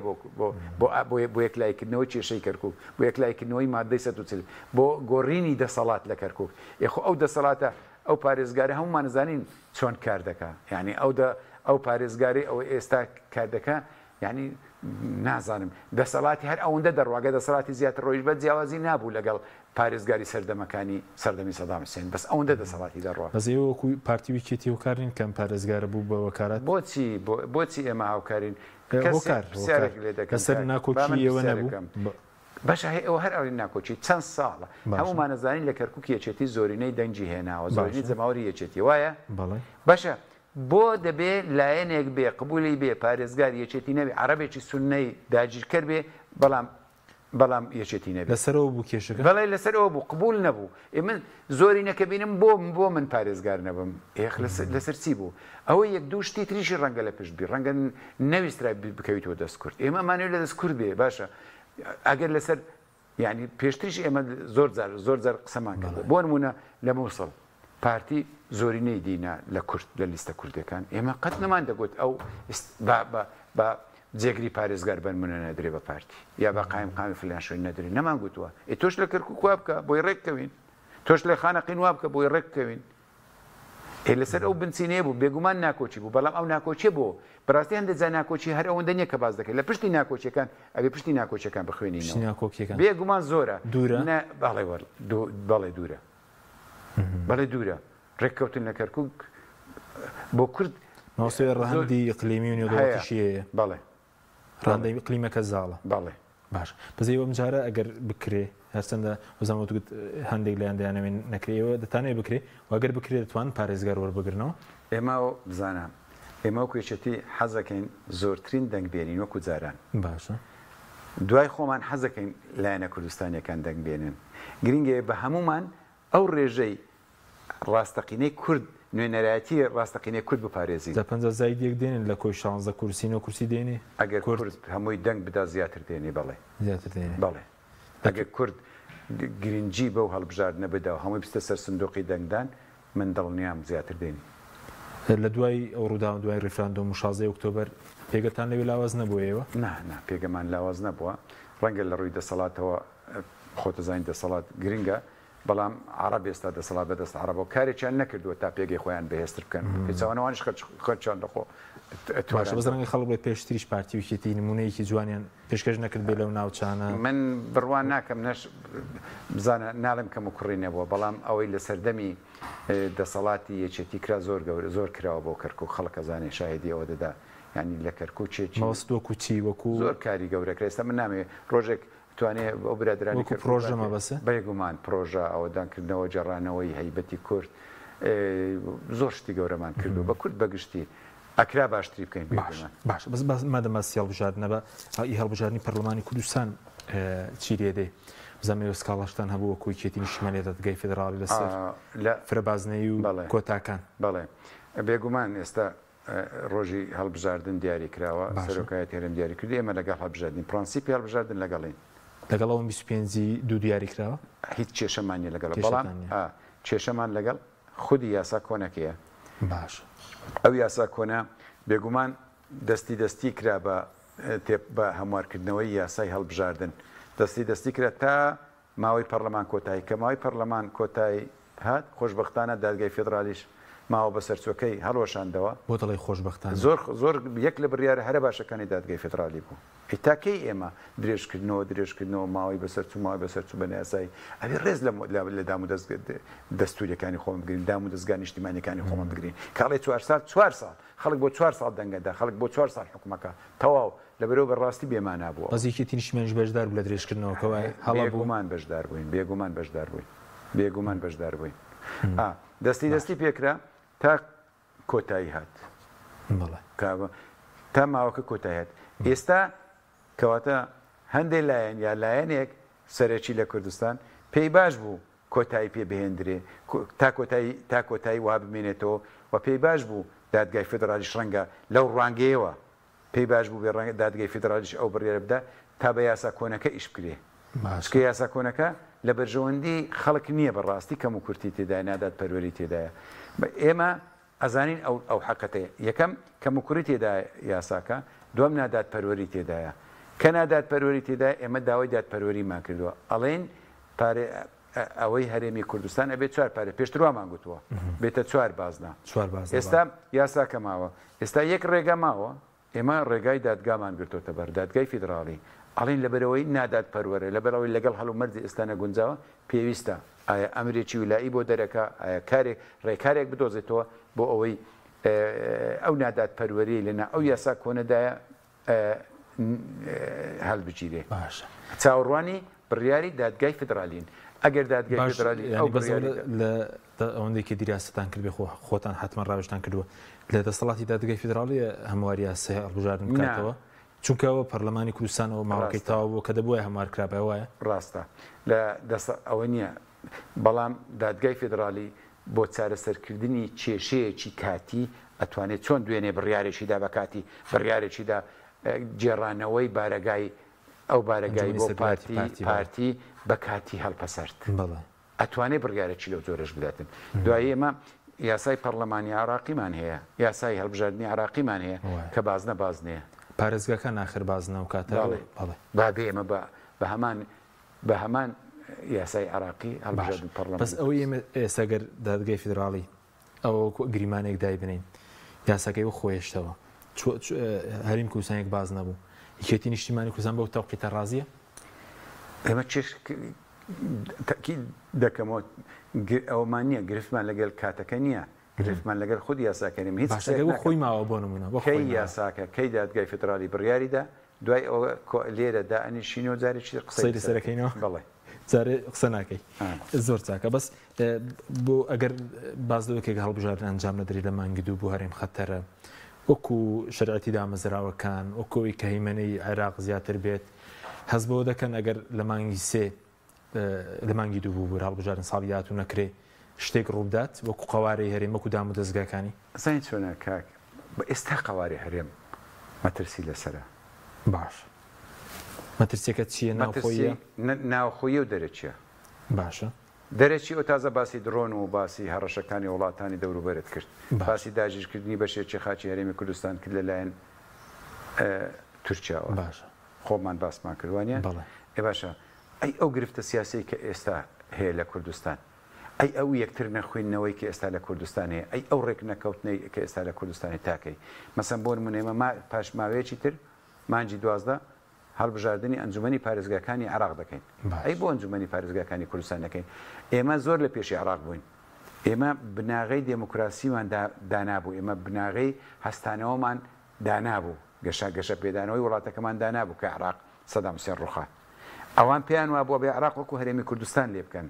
بۆ یەکلایکردنەوەی کێشەی کەرکووک بۆ یەکلایکردنەوەی مادەی 140 بۆ گۆڕینی دەسەڵات لە کەرکووک یخۆ ئەو دەسەڵاتە ئەو پارێزگارە هەمومان زانین چۆن کار دەکا یعنی ئەو پارێزگاری ئەو ئێستا کار دەکا یعنی نازانم دەسەڵاتی هەر ئەوەندە دەڕواگە دەسەڵاتی زیاتر ڕۆیش بە جیاوازی نابوو لەگەڵ پارێزگاری سەردەمەکانی سەردەمی سەدام حوسێن بەس ئەوەندە دەسەڵاتی دەڕوا بەزێوەکو پارتی ویکێتی هۆکارین کەم پارێزگارە بوو بە وەکارات بۆچی ئێمە هاوکارین کەسەر ناکۆکی ئێوە نەبوو باشە ئەوە هەر ئەوی ناکۆچی چەند ساڵە هەمومان نەزانین لە کەرکووک یەکێتی زۆرینەی دەنگی هێناوە زۆرینی جەماوەری یەکێتی وایە باشە بۆ دەبێ لایەنێک بێ قبولی بێ پارێزگار یەکێتی نەبێ عەرەبێکی سوننەی داگیرکەر بێ بەڵام یەکێتی نەبێ لەسەرەوە بوو کێشەکە بەڵێ لەسەرەوە بوو قبول نەبوو من زۆری نەکە بینم بۆ من پارێزگار نەبم لەسەر چی بوو ئەوە یەک دوو شتی تریشی ڕەنگە لە پشت بی ڕەنگە نەویسترا بکەویتەوە دەستکورد ئێمەمانوێت لە دەستکورد بێ باشە ئەگەر لەسەر یعنی پێشتریش ئێمە زۆر جار قسەمان کرد بۆ نمونە لە مووسڵ پارتی زۆرینەی دینە لە کورد لە لیستە کوردەکان ئێمە قەت نەمان دەگوت ئەو بە جێگری پارێزگار بنمونە نەدرێ بە پارتی یا بە قایم فلان شوێن نەدرێ نەمان گوتووە تۆش لە کەرکووک وا بکە بۆی ڕێککەوین تۆش لە خانەقین وا بکە بۆی ڕێککەوین لەسەر ئەو بنچینەیە بوو بێگومان ناکۆچی بوو بەڵام ئەو ناکۆچێ بۆ بەڕاستی هەندێک جا ناکۆچی هەر ئەوەندە نییە کە باز دەکەێت لە پشتی ناکۆچیەکان ئەبێ پشتی ناکۆچەکان بخوێنین بێگومان زۆرە بەڵێ دوورە بەڵێ دوورە ڕێککەوتن لە کەرکووک بۆ کورد ماوسێ ڕەهەندی ئیقلیمی و نێودەوڵەتیشیەیە بەڵێ ڕەندەی ئیقلیمەکە زاڵە بەڵێ باش بەزەیەوە جارە ئەگەر بکرێ هەرچەندە وەزانوت هەندێک لایەن دەیانەوێن نەکرێەوە دەتانەوێت بکرێ واگەر بکرێت دەتوان پارێزگار وەربگرنەوە ئێمە بزانە ئێمە کوێچەتی حەزەکەین زۆرترین دەنگبێنین وەکو جاران باشە دوای خۆمان حەزەکەین لایەنە کوردستانیەکان دەنگبێنن گرنگێ بە هەمومان ئەو ڕێژەی ڕاستەقینەی کورد نوێنەرایەتی ڕاستەقینەی کورد بپارێزی لە 50 زایدێک دێنن لە کۆی 16 کورسینەوە کورسی دێنێ ئەگەر کورد هەمووی دەنگ بدا زیاتر دێنێ بەڵێ زیاتر دێنێ بەڵێ ئەگەر کورد گرنگجی بەو هەڵبژاردنە بدا و هەمووی بستە سەر سندوقی دەنگدان من دڵنیام زیاتر دێنی لە دوای ئەو ڕوودا دوای ڕێفراندۆم و 16 ئۆکتۆبەر پێگەتان لەوێ لاواز نەبووە ئێوە نا پێگەمان لاواز نەبووە ڕەنگە لە ڕووی دەسەڵاتەوە خۆتەزانین دەسەڵات گرنگە بەڵام عرب ئێستا دەسەڵات بەدەست عربەوە کارێکیان نەکردووە تا پێگەی خۆیان بەهێزتر بکەن پێچوانەوانش خۆیان دەخۆ بەزڕەنگی خەڵک بڵێ پێشتریش پارتی ویکێتی نمونەیەکی جوانیان پێشکەش نەکرد بێ لەو ناوچانە من بڕوان ناکەم نەش بزانە ناڵم کەم و کوڕی نەبووە بەڵام ئەوەی لە سەردەمی دەسەڵاتی یەکێتی کرا زۆر کراوە بۆ کەرکوو خەڵک ئەزانێ شاهدی ئەوە دەدا ینی لە کەرکوو چێکی مەوەستۆ چی وەکو زۆر کاری گەورەکە ئێستا من نامێ ڕۆژێک توانێت ئەو برادرانی پرۆژەمە بەسە بەیگومان پرۆژە ئەوەدانکردنەوە جێڕانەوەی هەیبەتی کورد زۆر شتی گەورەمان کردو بە کورد بەگشتی ئەکرا باشتری بکەین باش بەس مادەماسی هەڵبژاردنە بە ئی هەڵبژاردننی پەرلەمانی کوردستان چی لێدێ زەمێ سکاڵاشتان هەبوو وەکوی کێتی نیشتیمانێت دەتگای فێدراڵی لەسەر لە فرەبازنەی و کۆتاکان بەڵێ بێگومان ئێستا ڕۆژی هەڵبژاردن دیاری کراوە سەرۆکایەت هێرم دیاری کردی ئێمە لەگەڵ هەڵبژاردن پرەنسیپی هەڵبژاردن لەگەڵین لەگەڵەوە 25 دوو دیاری کراوە هیچ کێشەمانی لەگەڵ بەڵام کێشەمان لەگەڵ خودی یاسا کۆنەکەیە باش ئەو یاسا کۆنا بێگومان دەستی کرا بە هەموارکردنەوەی یاسای هەڵبژاردن دەستی کرا تا ماوەی پەرلەمان کۆتایی کە ماوەی پەرلەمان کۆتایی هات خۆشبەختانە دادگای فێدرالیش ماوە بە سەرچۆکەی هەڵۆشاندەوە بۆ دەڵی خۆشبەختان زۆر یەک لە بڕیارە هەرە باشەکانی دادگای فێدرالی بوو ئیتاکەی ئێمە درێژکردنەوە ماوەی بەسەرچوو ماوەی بەسەرچوو بە ناسایی ئەوی ڕێز لە دام و دەستوریەکانی خۆم بگرین دام و دەستگای نیشتیمانیەکانی خۆمان بگرین کاڵی 4 ساڵ خەڵک بۆ 4 ساڵ دەنگەدا خەڵک بۆ 4 ساڵ حکومەکە تەواو لەبەرەوە بەڕاستی بێمانە بووە بەزێکێتی نیشتیمانیش بەشدار بوو لە درێژکردنەوەکەوە هەڵەبوومان بێگومان بەشدار بووین دەستی پێکرا تا کۆتایی هات تا ماوەکە کۆتایی هات ئێستا کەواتە هەندێک لایەن یا لایەنێک سەرەکی لە کوردستان پێی باش بوو کۆتایی پێ بهێندرێ تا کۆتایی وا بمێنێتەوە و پێی باش بوو دادگای فێدرالیش ڕەنگە لەو ڕانگەیەوە پێی باش بوو بێ ڕەنگە دادگای فێدرالیش ئەو بڕیارە بدە تا بە یاسا کۆنەکە ئیش بکرێ چکە یاسا کۆنەکە لە بەرژەوەندی خەڵک نییە بەڕاستی کەم و کورتی تێدای نادات پەروەری تێدایە ئێمە ئەزانین ئەو حەقەتەیە یەکەم کەم و کوری تێدا یاساکە دوم نادات پەروەری تێدایە کە نادات پەروەری تێدای ئێمە داوای دادپەروەریمان کردووە ئەڵێن ئەوەی هەرێمی کوردستان ئەبێت 4 پارێ پێشتروامان گوتووە بێتە 4 بازنا ئێستا یاساکە ماوە ئێستا یەک ڕێگە ماوە ئێمە ڕێگای دادگامان گرتوتە بەر دادگای فیدراڵی ئەڵین لەبەرەوەی نادات پەروەرە لەبەرەوەی لەگەڵ هەڵ و مەرجی ئێستانە گونجاوە پێویستە ئایا ئەمرێکی ویلایی بۆ دەرەکە ئایا ڕێکارێک بدۆزێتەوە بۆ ئەوەی ئەو نادات پەروەری لەنا ئەو یاسا کۆنەدایە هەڵبگیرێ چاوەڕوانی بڕیاری دادگای فدرالین ئەگەر دادگای فدرالی ئەوەندێکی دیراستان کرد بێ خۆتان حتمما ڕاوێژتان کردووە لە دەسەڵاتی دادگای فدرالی هەمواری یاسای هەڵبژاردن بکاتەوە چونکەوە پەرلەمانی کوردستانەوە ماوەکەی تاوا بوو کە دەبووە هەموارکرابە وایە ڕاستە لە ئەوە نییە بەڵام دادگای فدرالی بۆ چارەسەرکردنی کێشەیەکی کاتی ئەتوانێت چۆن دوێنێ بڕیارێکیدا بە کاتی بڕیارێکیدا گێڕانەوەی بارگای ئەو بارگایی بۆ پارتی بە کاتی هەڵپەسەرد ئەتوانێت بڕیارێکی لەو زۆرش بداتن دوایی ئێمە یاسای پەرلەمانی عراقیمان هەیە یاسای هەڵبژاردننی عراقیمان هەیە کە بازنەیە پارێزگاکە ناخر بازنە و کاتە با بێمە بە هەمان یاسای عراقی هەڵبژاردن پەرلەمان بەس ئەوەی ئێمە ئێستاگەر دادگای فدراڵی ئەوە گریمانێک دای بنین یاساکەی بۆ خۆیشتەوە هەریم کوردستانێک باز نەبوو یەکێتی نیشتیمانی کوردستان بەو تەوقیتە ڕازیە ئێمە تەکید دەکەمەوە ئەومان نییە گرفتمان لەگەڵ کاتەکە نییە گرفتمان لەگەڵ خود یاساکەنیم هیچ خۆی ماوە بۆ نمونە کەی یاساکە کەی دادگای فدرالی بڕیاریدا دوای ئەوە لێرە دائنیشینەوە جارێکی قسەی لەسەرەکەینەوە بەڵێ جارێ قسە ناکەی زۆر چاکە بەس بۆ ئەگەر بازدەوەکێک هەڵبژاردن ئەنجام نەدەری لە مانگی دوو بۆ هەرێم خەتەرە وەکو شەرعەتی دامەزراوەکان وەکۆی کە هەیمەنەی عێراق زیاتر بێت هەست بەوە دەکەن ئەگەر لە مانگی سێ لە مانگی دوو بوو هەڵبژاردن ساڵی داهاتوو نەکرێ شتێک ڕوودات وەکو قەوارەی هەرێم وەکو دام و دەستگاکانی زانین چۆنە کاک بە ئێستا قەواری هەرێم مەترسی لەسرە باش مەترسیەکە چییە ناوخۆیە و دەرەچیە باشە دەرەچی ئەو تازە باسی درۆن و باسی هەڕەشەکانی وڵاتانی دەوروبەرت کرد باسی داگیرکردنی بەشێکی خاچی هەرێمی کوردستان کرد لەلایەن تورکیاوە باشە خۆمان باسمان کردوانە بەڵێ باشە ئەی ئەو گرفتە سیاسی کە ئێستا هەیە لە کوردستان ئەی ئەو یەکتر نەخوێندنەوەی کە ئێستا لە کوردستان هەیە ئەی ئەو ڕێک نەکەوتنەی کە ئێستا لە کوردستانی تاکەی مەسەن بۆ نمونێمە پاش ماوەیەکی تر مانجی 12 هەڵبژاردننی ئەنجومەنی پارێزگاکانی عراق دەکەین ئەی بۆ ئەنجومەنی پارێزگاکانی کوردستان دەکەین ئێمە زۆر لە پێشی عراق بووین ئێمە بناغی دموکراسیمان دانابوو ئێمە بناغی هەستانەوەمان دانابوو گەشە پێدانەوەی وڵاتەکەمان دانابوو کە عراق سەدام حوسێن ڕوخا ئەوان پێیان وابووە بێ عراق وەکو هەرێمی کوردستان لێ بکەن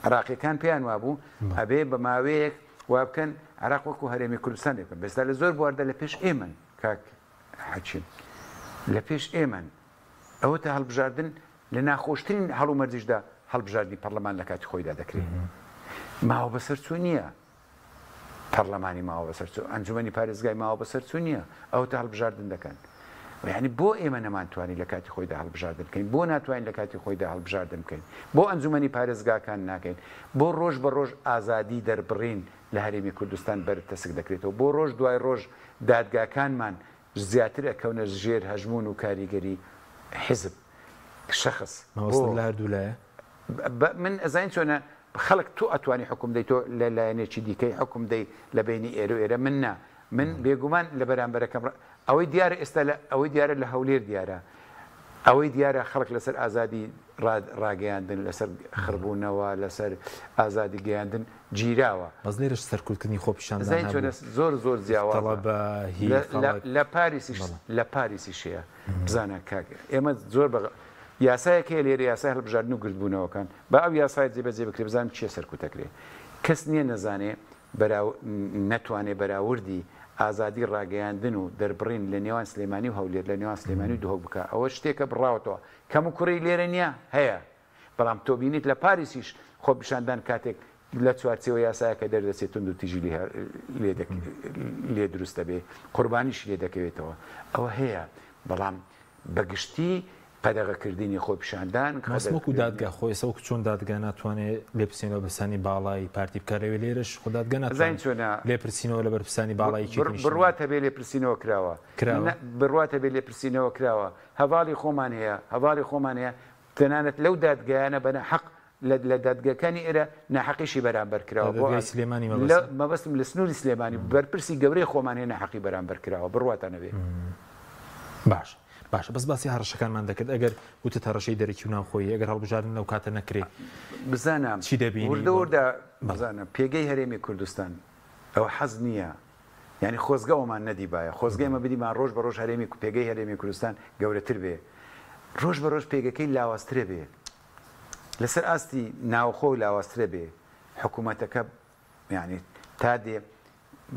عراقیەکان پێیان وابوو ئەبێ بە ماوەیەک وا بکەن عراق وەکو هەرێمی کوردستان لێ بکەن بەستا لە زۆر بواردە لە پێش ئێمن کاک حەچین لە پێش ئێمن ئەوە تا هەڵبژاردن لە ناخۆشترین هەڵومەرزیشدا هەڵبژاردننی پەرلەمان لە کاتی خۆیدا دەکرێت ماوە بەسەرچوو نییە پەرلەمانی ماوە بەسەرچوو ئەنجومەنی پارێزگای ماوە بەسەرچوو نییە ئەو تا هەڵبژاردن دەکەن یعنی بۆ ئێمە نەمانتوانی لە کاتی خۆیدا هەڵبژاردن بکەین بۆ ناتوانین لە کاتی خۆیدا هەڵبژاردن بکەین بۆ ئەنجومەنی پارێزگاکان ناکەین بۆ ڕۆژ بە ڕۆژ ئازادی دەربڕین لە هەرێمی کوردستان بەرتەسک دەکرێتەوە بۆ ڕۆژ دوای ڕۆژ دادگاکانمان زیاتر ئەکەونە ژێر هەژمون و کاریگەری حزب شخص لە هەردوو لایە من ئەزانین چۆنە خەڵک تۆ ئەتوانی حکوم دەی تۆ لە لایەنێکی دیکەی حکوم دەی لە بینی ئێرە و ئێرە من بێگومان لە بەرامبەرەکەم ئەوەی دیارە ئێستا ئەوەی دیارە لە هەولێر دیارە ئەوەی دیارە خەڵک لەسەر ئازادی ڕاگەیاندن لەسەر خڕبوونەوە لەسەر ئازادی گەیاندن گیراوە بەس لێرەش سەرکوتنی خۆپیشان زۆر جیاوازە لە پاریسی شەیە بزانە کاک ئێمە زۆر یاسایەک هەیە لێرە یاسای هەڵبژاردن و گردبوونەوەکان بە ئەو یاسای جێبەجێ بکرێ بزانم چیە سەرکوتەکرێ کەس نییە نەزانێ نەتوانێت بەراوردی ئازادی ڕاگەیاندن و دەربڕین لە نێوان سلێمانی و هەولێر لە نێوان سلێمانی و دهۆک بکە ئەوە شتێکە بڕاوەتەوە کەم و کوڕی لێرە نییە هەیە بەڵام تۆ بینیت لە پاریسیش خۆپیشاندان کاتێک لە چوارچەوە یاسایەکە دەردەچێت تونند و تیژی لێ دروستە بێ قوربانیش لێ دەکەوێتەوە ئەوە هەیە بەڵام بەگشتی قەدەغەکردنی خۆپیشاندان وەکو دادگا خۆی سەوک چۆن دادگا ناتوانێت لێپرسینەوە بەسانی باڵایی پارتی بکارەوێ لێرەش خۆدادگە ناتوانێت لێپرسینەوە لەبەر پرسانی باڵایی بڕواتە بێ لێپرسینەوە کراوە بڕواتە بێ لێپرسینەوە کراوە هەواڵی خۆمان هەیە تەنانەت لەو دادگایانە بەنە حەق لە دادگەکانی ئێرە ناحەقیشی بەرامبەر کراوە مەبەستم لە سنووری سلێمانی بەرپرسی گەورەی خۆمان هەیە ناحەقی بەرامبەر کراوە بڕواتە نەبێ باشە بەس باسی هەڕەشەکانمان دەکرد ئەگەر وتە هەڕەشەی دەرەکی و ناوخۆی ئەگەر هەڵبژاردن لەو کاتە نەکرێ بزانم چی دەبینی وردەوردا بزانە پێگەی هەرێمی کوردستان ئەو حەز نییە یعنی خۆزگەوەمان نەدیبایە خۆزگەمە بدیمان ڕۆژ بە ڕۆژ هەرێمی پێگەی هەرێمی کوردستان گەورەتر بێ ڕۆژ بە ڕۆژ پێگەکەی لاواسترە بێ لەسەر ئاستی ناوخۆ لاواسترە بێ حکوومەتەکە یعنی تا دێ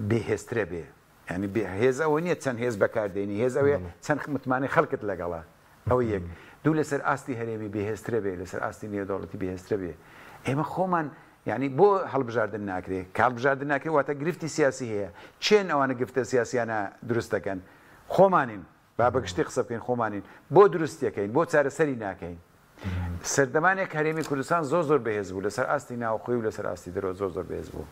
بێهێزترە بێ ینی هێز ئەوە نییە چەند هێز بەکاردێنی هێز ئەوێ چەند متمانەی خەڵکت لەگەڵا ئەو یەک دوو لەسەر ئاستی هەرێمی بێهێزترە بێ لەسەر ئاستی نێودەوڵەتی بێهێزترە بێ ئێمە خۆمان ینی بۆ هەڵبژاردن ناکرێ کە هەڵبژاردن ناکرێت واتە گرفتی سیاسی هەیە چێن ئەوانە گفتە سیاسیانە دروست دەکەن خۆمانین با بەگشتی قسە بکەین خۆمانین بۆ دروستیەکەین بۆ چارەسەری ناکەین سەردەمانێک هەرێمی کوردستان زۆر بەهێز بوو لەسەر ئاستی ناوخۆی و لەسەر ئاستی دەرەوە زۆر بەهێز بوو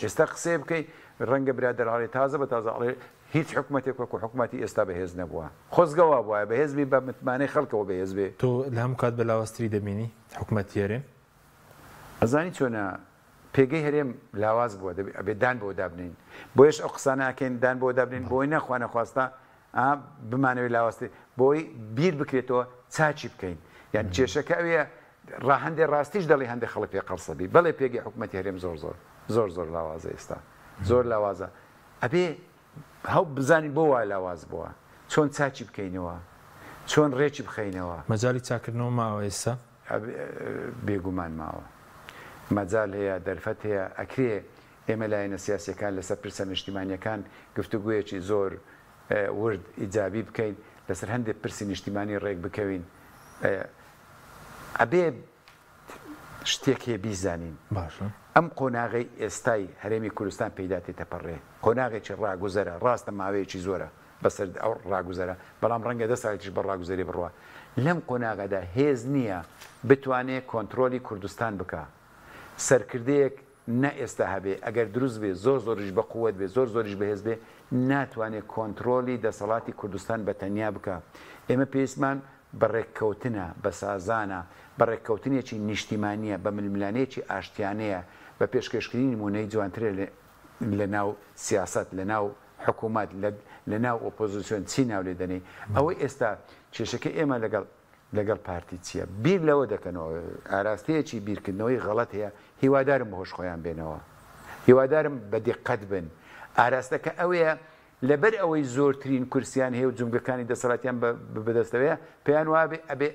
ئێستا قسێ بکەی ڕەنگە برادەرهاڵی تازە بە تازە ئەڵێ هیچ حکوومەتێک وەکو حکوومەتی ئێستا بەهێز نەبووە خۆزگەوە بووە بەهێزبی بە متمانەی خەڵکەوە بەهێز بێ تۆ لە هەموو کات بە لاواستری دەبینی حکوومەتی هەرێم ئەزانی چۆنە پێگەی هەرێم لاواز بووە ئەبێ دان بۆ دابنین بۆیش ئەو قسانەکەین دان بۆ دابنین بۆی نەخواانە خواستە بمانەوەی لاواستی بۆی بیر بکرێتەوە چاچی بکەین یان کێشەکە ئەوەیە ڕاهەندێ ڕاستیش دەڵی هەندێک خەڵک پێ قەرسەبی بەڵێ پێگەی حکوومەتی هەرێم زۆر لاوازە ئێستا زۆر لاوازە ئەبێ هەو بزانین بۆ وای لاواز بووە چۆن چاچی بکەینەوە چۆن ڕێکی بخەینەوە مەجای چاکردنەوە ماوە ئێستا بێگومان ماوە مەجال هەیە دەرفەت هەیە ئەکرێ ئێمە لایەنە سیاسیەکان لەسەر پرسە نیشتیمانیەکان گفتوگویەکی زۆر ورد ئیجابی بکەین لەسەر هەندێک پرسی نیشتیمانی ڕێک بکەوین ئەبێ شتێک هەیە بیزانین باشە ئەم قۆناغی ئێستای هەرێمی کوردستان پەیداتێتە پەڕێ قۆناغێکی ڕاگوزەرە ڕاستە ماوەیەکی زۆرە بەسەر ئەو ڕاگوزەرە بەڵام ڕەنگە 10 ساڵێکیش بە ڕاگوزەری بڕوە لەم قۆناغەدا هێز نییە بتوانێت کۆنتترۆلی کوردستان بکە سەرکردەیەک نە ئێستا هەبێ ئەگەر دروست بێ زۆریش بە قووەت بێ زۆریش بەهێز بێ ناتوانێت کۆنتترۆلی دەسەڵاتی کوردستان بە تەنیا بکە ئێمە پێویستمان بەڕێککەوتنە بە سازانە بەڕێککەوتنێکی نیشتیمانیە بە ململانەیەکی ئاشتیانەیە بە پێشکەشکردنی نمونەی جوانترە لە ناو سیاست لە ناو حکوومەت لە ناو ئۆپۆزیسیۆن چی ناو لێ دەنێ ئەوەی ئێستا کێشەکە ئێمە لەگەڵ پارتی چییە بیر لەوە دەکەنەوە ئاراستەیەکی بیرکردنەوەی غەڵەت هەیە هیوادارم بەهۆش خۆیان بێنەوە هیوادارم بە دقت بن ئاراستەکە ئەوەیە لەبەر ئەوەی زۆرترین کورسیان هەیە و جومگەکانی دەسەڵاتیان بەدەستەوەیە پێیان وابێ ئەبێ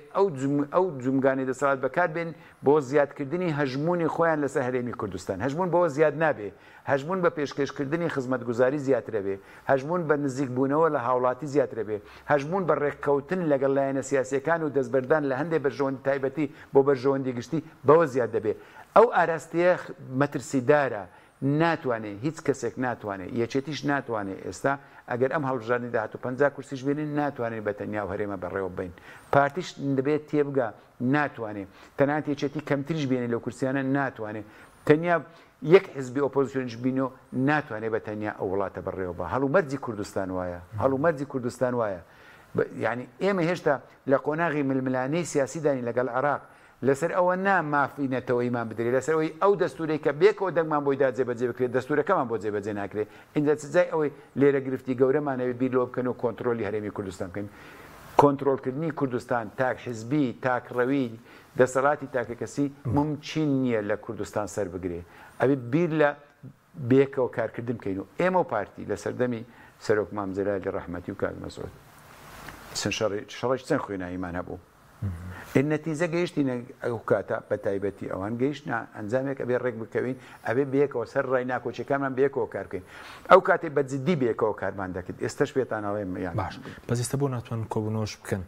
ئەو جومگانی دەسەڵات بەکار بێن بۆ زیادکردنی هەژمونی خۆیان لەسەر هەرێمی کوردستان هەژمون بەوە زیاد نابێ هەژمون بە پێشکەشکردنی خزمەتگوزاری زیاترە بێ هەژمون بە نزیک بوونەوە لە هاوڵاتی زیاترە بێ هەژمون بە ڕێککەوتن لەگەڵ لایەنە سیاسیەکان و دەستبەردان لە هەندێک بەرژەوەندی تایبەتی بۆ بەرژەوەندی گشتی بەوە زیاد دەبێ ئەو ئاراستەیە مەترسیدارە ناتوانێت هیچ کەسێک ناتوانێت یەکێتیش ناتوانێت ئێستا ئەگەر ئەم هەڵبژاردننی داهاتوو 50 کورسیش بێنین ناتوانێت بە تەنیا و هەرێمە بەڕێوە بین پارتیش دەبێت تێبگا ناتوانێت تەنانەت یەکێتی کەمتریش بێنێت لەو کورسیانە ناتوانێت تەنیا یەک حزبی ئۆپۆزیسیۆنیش بینەوە ناتوانێت بە تەنیا ئەو وڵاتە بەڕێوە بە هەڵومەرجی کوردستان وایە هەڵومەرجی کوردستان وایە یعنی ئێمە هێشتا لە قۆناغی ململانەی سیاسیدانی لەگەڵ عێراق لەسەر ئەوە نامافینەتەوەیمان بدرێت لەسەرەوەی ئەو دەستورەی کە بێکەوە دەنگمان بۆی دا جێبەجێ بکرێت دەستورەکەمان بۆ جێبەجێ ناکرێت اینجا سزای ئەوەی لێرە گرفتی گەورەمانەوێت بیر لۆ بکەن و کۆنتترۆلی هەرێمی کوردستان بکەین کۆنتترۆلکردنی کوردستان تاک حزبی تاکڕەوی دەسەڵاتی تاکەکەسی ممچین نییە لە کوردستان سەر بگرێ ئەبێ بیر لە بێکەوە کارکردن بکەین و ئێمە و پارتی لە سەردەمی سەرۆک مامزەلای لە ڕەحمەتی و کاک مەسعود شەڕێکی چەند خوێناییمان هەبوو النتیجە گەیشتینە ئەو کاتە بە تایبەتی ئەوان گەیشتنا ئەنجامێک ئەبێ ڕێک بکەوین ئەبێ بەیەکەوە سەر ڕای ناکۆچەکانمان بەیەکەوە کار بکەین ئەو کاتێک بە جددی بەیەکەوە کارمان دەکرد ئێستش پێتانەوەی یان باش بەس ئێستا بۆ ناتوان کۆبوونەوەش بکەن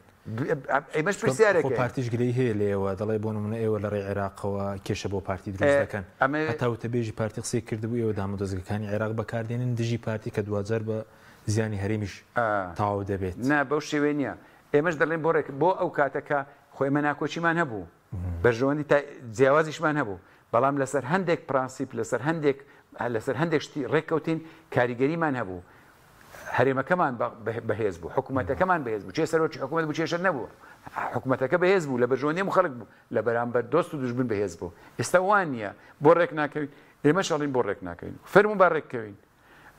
ئێمەش پرسیارێکە پارتیش گرەی هەیە لێەوە دەڵێ بۆ نمونە ئێوە لە ڕێی عێراقەوە کێشە بۆ پارتی دروست دەکەن هەتا وتەبێژی پارتی قسەی کردبوو ئێوە دامەدۆزگەکانی عێراق بەکاردێنن دژی پارتی کە دوجار بە زیانی هەرێمیش تاو دەبێت نا بەو شێوەیە نییە ئێمەش دەڵێن بۆ ئەو کاتەکە خۆی مەناکۆچیمان هەبوو بەرژەوەندی جیاوازیشمان هەبوو بەڵام لەسەر هەندێک پرانسیپ لەسەر هەندێک شتی ڕێککەوتین کاریگەریمان هەبوو هەرێمەکەمان بەهێز بوو حکوومەتەکەمان بەهێز بوو چێ سەرۆکی حکوومەت بوو چێشە نەبوو حکوومەتەکە بەهێز بوو لە بەرژەوەندی مخەڵک بوو لە بەرامبەر دۆست و دوژمن بەهێز بوو ئێستا وان نییە بۆ ڕێک ناکەوین ئێمە شەڵین بۆ ڕێک ناکەین فەرموو با ڕێککەوین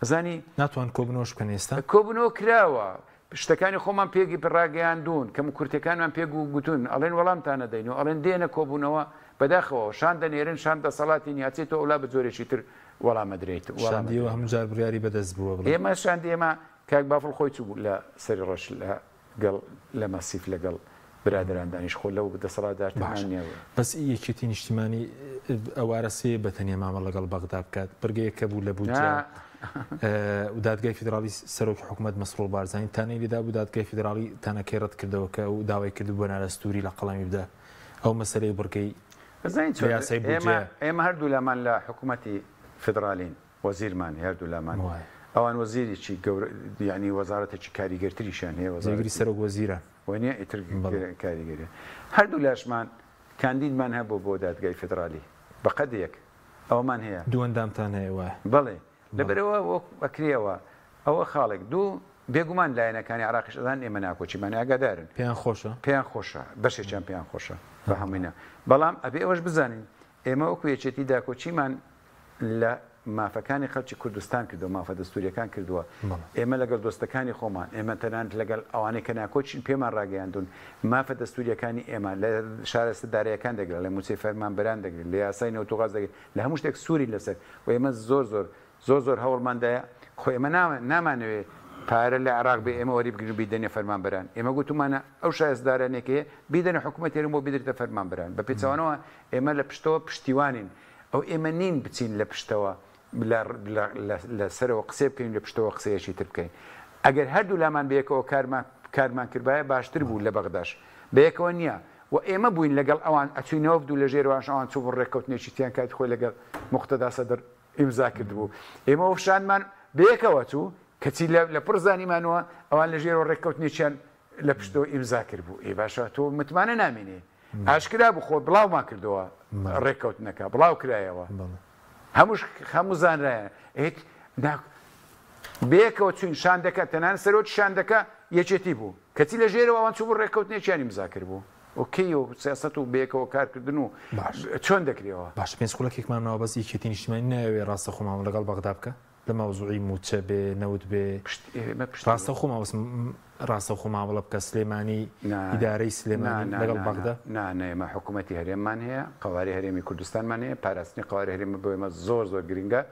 ئەزانی ناتوان کۆبنەوەش بکەن ئێستا کۆبنەوە کراوە شتەکانی خۆمان پێگی ڕاگەیاندون کەم کورتەکانمان پێ گوتون ئەڵێن وەڵامتانە دەین و ئەڵێن دێنە کۆبوونەوە بەداخەوە شان دەنێرن شان دەسەڵاتی نیاچێتەوە ئەولا بە جۆرێکی تر وەڵامە درێت شاندیەوە هەموو جار بڕیاری بەدەست بووە ئێمە شاندی ئێمە کاک بافڵ خۆی چوو لە سەری ڕۆژ لە مەسیف لەگەڵ برادران دانیش خۆ لەو دەسەڵاتدارتانیەوە بەس یەکێتی نیشتیمانی ئەوارە سێ بە تەنیا مامە لەگەڵ بەغدا بکات بەرگەیەکە بوو لە بوجە و دادگای فیدرالی سەرۆکی حکوومەت مەسرور بارزانانی تانەی لێدا بوو دادگای فیدرالی تانەکەی ڕەت کردەوە کە و داوای کرد بۆ نارەستوری لە قەڵەمی بدە ئەو مەسەلەی بڕگەی ئێمە هەردوو لامان لە حکوومەتی فیدرالین وەزیرمان هەردوو لامان ئەوان وەزیریی یعنی وەزارەتێکی کاریگەرتریشیان هەیە وەزیری سەرۆک وەزیرە وەنیە ئیتر کاریگەری هەردوو لاشمان کاندیدمان هەبوو بۆ دادگای فیدرالی بەقەدێک ئەومان هەیە دووەندامتان هەیە وایە بەڵێ لەبەرەوە ئەکرێەوە ئەوە خاڵێک دوو بێگومان لایەنەکانی عراقیش ئەدان ئێمە ناکۆچیمان ئاگادارن پێیان خۆشە بەشێکیان پێیان خۆشە بە هەمووینە بەڵام ئەبێ ئەوەش بزانین ئێمە وەکو یەکێتی داکۆچیمان لە مافەکانی خەڵکی کوردستان کردو مافە دەستوریەکان کردووە ئێمە لەگەڵ دۆستەکانی خۆمان ئێمە تەنانەت لەگەڵ ئەوانەی کە ناکۆچین پێمان ڕاگەیاندون مافە دەستوریەکانی ئێمە لە شارەستەدارەکان دەگرێت لە موچەی فەرمانبەران دەگرێت لە یاسای نەوتوغاز دەگرێت لە هەموو شتێک سووری لەسەر و ئێمە زۆر هەوڵماندایە خۆ ئێمە نامانەوێت پارە لە عراق بێ ئێمە وەری بگرن بیدەنێ فەرمانبەران ئێمە گوتمانە ئەو شایستدارانێکەیە بیدەنە حکوومەتێرم بۆ بیدرێتە فەرمانبەران بە پێچەوانەوە ئێمە لە پشتەوە پشتیوانین ئەو ئێمە نین بچین لە پشتەوە لەسەرەوە قسێ بکەین لە پشتەوە قسەیەکی تر بکەین ئەگەر هەردوو لامان بەیەکەوە کارمان کردبایە باشتر بوو لە بەغداش بەیەکەوە نییە و ئێمە بووین لەگەڵ ئەوان ئەچوینەوە دوو لە ژێرەوەش ئەوان چوو ڕێککەوتنێکی تیان کات خۆی لەگەڵ مختەدا سەدر ئیمزا کرد بوو ئێمە وشانمان بەیەکەوە چوو کەچی لە پڕ زانیمانەوە ئەوان لە ژێرەوە ڕێککەوتنێکیان لە پشتەوە ئیمزا کرد بوو ئێ باشە تۆ متمانە نامێنێ ئاشکرا بوو خۆ بڵاومان کردەوە ڕێککەوتنەکە بڵاو کرایەوە هەموو زانرایە بەیەکەوە چوین شاندەکە تەنان سەرۆکی شاندەکە یەکێتی بوو کەچی لە ژێرەوە ئەوان چوو بۆ ڕێککەوتنێکیانی مزاکر بوو ئۆکەی و سیاست و بەیەکەوە کارکردن و چۆن دەکرێەوە باش پێنج خولەکێکمان ناوە بەس یەکێتی نیشتیمانی ناوێ ڕاستە خۆماوە لەگەڵ بەغدا بکە لە مەوزوعی موچە بێ نەوت بێ ڕاستە خۆماوەس ڕاستە خۆماوەڵە بکە سلێمانی ئیدارەی سلێمانی لەگەڵ بەغدا نانێمە حکوومەتی هەرێممان هەیە قەواری هەرێمی کوردستانمان هەیە پاراستنی قەواری هەرێمە بۆمە زۆر گرنگە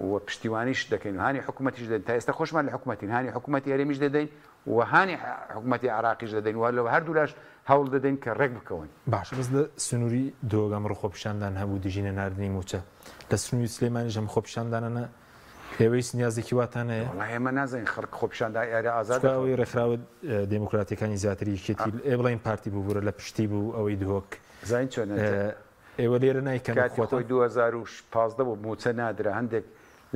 و پشتیوانیش دەکەین و هانی حکوومەتیش دەدەین تا ئێستا خۆشمان لە حکوومەتین هانی حکوومەتی هەرێمیش دەدەین و هانی حکوومەتی عراقیش دەدەین و لەوە هەردوو لاش هەوڵ دەدەین کە ڕێک بکەون باش بەس لە سنووری دۆگەم ڕخۆپشاندان هەبوو دژینە نردنی موچە لە سنووری سلێمانی ژەم خۆپشاندانانە پێوەیست نیازێکی واتان هەیە ئێمە نازانین خەڵک خۆپشاندا یارە ئازاد ئەوەی ڕێکخراوە دموکراتیەکانی زیاتری کێتی ئێبڵین پارتی بوو لە پشتی بوو ئەوەی دهۆک زین چۆن ئێوە لێرە نایکەن خۆی 2015 بۆ موچە نادرا هەندێک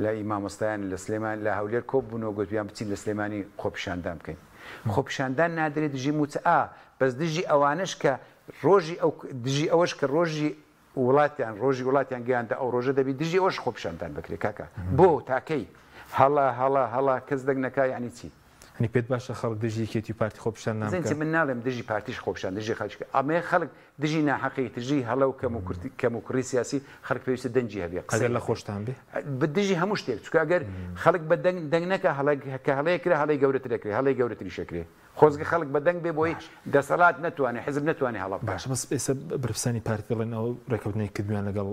لە ئیمامۆستایان لە سلێمان لە هەولێر کۆب بوونەوە گوتیان بچین لە سلێمانی خۆپشاندان بکەین خۆپشاندان نادرێت دژی موچە بەس دژی ئەوانش کە ڕۆژی ئەو دژی ئەوەش کە ڕۆژی وڵاتیان گەیاندا ئەو ڕۆژە دەبی دژی ئەوش خۆپشاندان بکرێت کاکە بۆ تاکەی هەڵا کەس دەنگ نەکای ینی چی هەنی پێت باشە خەڵک دژی کێتی پارتی خۆپشان نامکە من ناڵێم دژی پارتیش خۆپشان دژی خەڵک ئەمێ خەڵک دژی ناحەقی تژی هەڵە و کەم و کوڕی سیاسی خەڵک پێویستە دەنجی هەبێ ئەگەر لە خۆشتان بێ بە دژی هەموو شتێک چکە ئەگەر خەڵک بە دەنگ نەکە کە هەڵەیەکرا هەڵی گەورەترێکرێ هەڵی گەورەتری شەکرێ خۆزگە خەڵک بە دەنگ بێ بۆی دەسەڵات نەتوانێت حزب نەتوانێت هەڵە باش بەس ئێستا برپرسانی پارتی دەڵێن ئەو ڕێکەوتنەی کردویان لەگەڵ